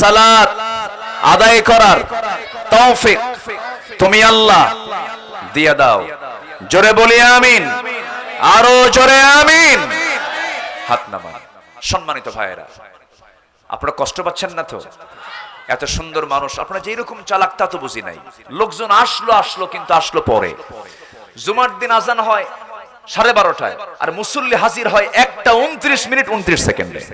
সালাত আদায় করার তৌফিক তুমি আল্লাহ দিয়ে দাও। জোরে বলি আমিন। আরো জোরে আমিন। হাত নামান। সম্মানিত ভাইয়েরা, আপনারা কষ্ট পাচ্ছেন না তো? এত সুন্দর মানুষ, আপনারা যেই রকম চালাক তা তো বুঝি নাই। লোকজন আসলো কিন্তু আসলো পরে। জুমার দিন আজান হয় 12:30টায়, আর মুসল্লি হাজির হয় 1:29:29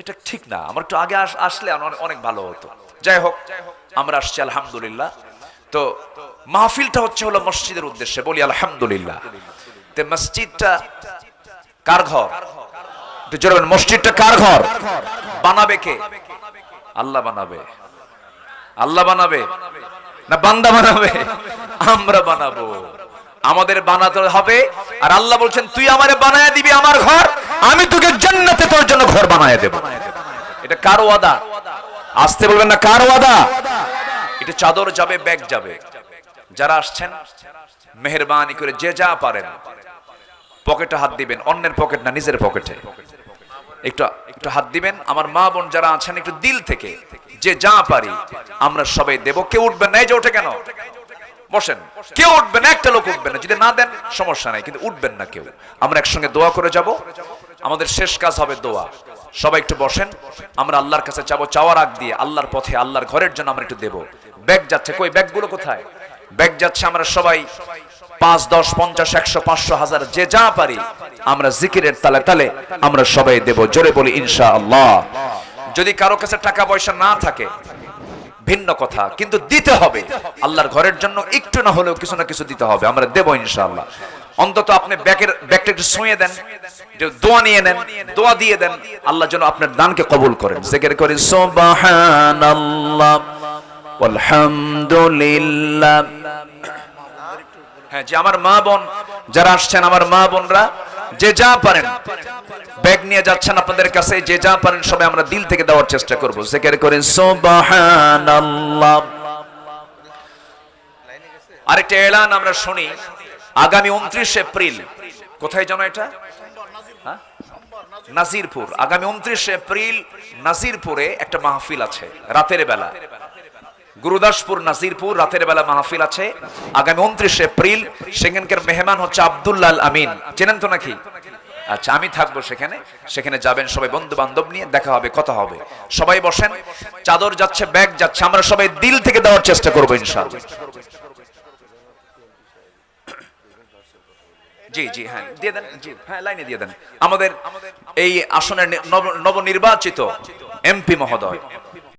এটা ঠিক না। আমরা একটু আগে আসলে অনেক ভালো হতো। যাই হোক, আমরা আসছি আলহামদুলিল্লাহ। তো মাহফিলটা হলো মসজিদের উদ্দেশ্যে, বলি আলহামদুলিল্লাহ। তো মসজিদটা কার ঘর? মসজিদটা কার ঘর? বানাবে কে? আল্লাহ বানাবে। আল্লাহ বানাবে না বান্দা বানাবে? আমরা বানাবো। আমাদের বানাতে হবে। আর আল্লাহ বলছেন তুই আমারে বানায় দিবি আমার ঘর, আমি তোকে জান্নাতে তোর জন্য ঘর বানায় দেব। এটা কার ওয়াদা? আসতে বলবেন না, কার ওয়াদা? এটা চাদর যাবে, ব্যাগ যাবে। যারা আসছেন মেহেরবানি করে যে যা পারেন পকেটে হাত দিবেন, অন্যের পকেট না, নিজের পকেটে একটু হাত দিবেন। আমার মা বোন যারা আছেন একটু দিল থেকে যে যা পারি আমরা সবাই দেব। কেউ উঠবেন না। এই যে ওঠে কেন? বসেন। কেউ উঠবেন না, একটা লোক উঠবেন না। যদি না দেন সমস্যা নাই, কিন্তু উঠবেন না কেউ। আমরা একসঙ্গে দোয়া করে যাব। আমাদের শেষ কাজ হবে দোয়া। সবাই একটু বসেন। আমরা আল্লাহর কাছে চাবো, চাওয়ার আগ দিয়ে আল্লাহর পথে, আল্লাহর ঘরের জন্য আমরা একটু দেব। ব্যাগ যাচ্ছে, কই ব্যাগগুলো কোথায়? ব্যাগ যাচ্ছে। আমরা সবাই 5, 10, 50, 100, 500, 1000 যে যা পারি আমরা জিকিরের তালে তালে আমরা সবাই দেব। জোরে বলি ইনশাআল্লাহ। যদি কারো কাছে টাকা পয়সা না থাকে ভিন্ন কথা, কিন্তু দিতে হবে। আল্লাহর ঘরের জন্য একটু না হলেও কিছু না কিছু দিতে হবে। আমরা দেব ইনশাআল্লাহ। অন্তত আপনি ব্যাগটা একটু ছুঁয়ে দেন, দোয়া নিয়ে নেন, দোয়া দিয়ে দেন। আল্লাহ যেন আপনার দানকে কবুল করেন। জিকির করি সুবহানাল্লাহ আলহামদুলিল্লাহ। হ্যাঁ, যে আমার মা বোন যারা আসছেন, আমার মা বোনরা যে যা পারেন ব্যাগ নিয়ে যাচ্ছেন আপনাদের কাছে, যে যা পারেন সবাই আমরা দিল থেকে দেওয়ার চেষ্টা করব। জিকির করেন সুবহানাল্লাহ। আরেকটা এলান আমরা শুনি, আগামী 29 এপ্রিল, কোথায় জানো এটা? নাজিরপুর। আগামী 29 এপ্রিল নাজিরপুরে একটা মাহফিল আছে রাতের বেলা, গুরুদাসপুর নাজিরপুর, রাতের বেলা মাহফিল আছে আগামী 29 এপ্রিল। সেখানকার মেহমান হচ্ছে আব্দুল্লাহ আল আমিন, চেনেন তো নাকি? আচ্ছা, আমি থাকবো সেখানে, সেখানে যাবেন সবাই, বন্ধু বান্ধব নিয়ে দেখা হবে, কথা হবে। সবাই বসেন, চাদর যাচ্ছে, ব্যাগ যাচ্ছে, আমরা সবাই দিল থেকে দেওয়ার চেষ্টা করবো ইনশাআল্লাহ। জি জি, হ্যাঁ দিয়ে দেন, জি হ্যাঁ লাইনে দিয়ে দেন। আমাদের এই আসনের নবনির্বাচিত এমপি মহোদয়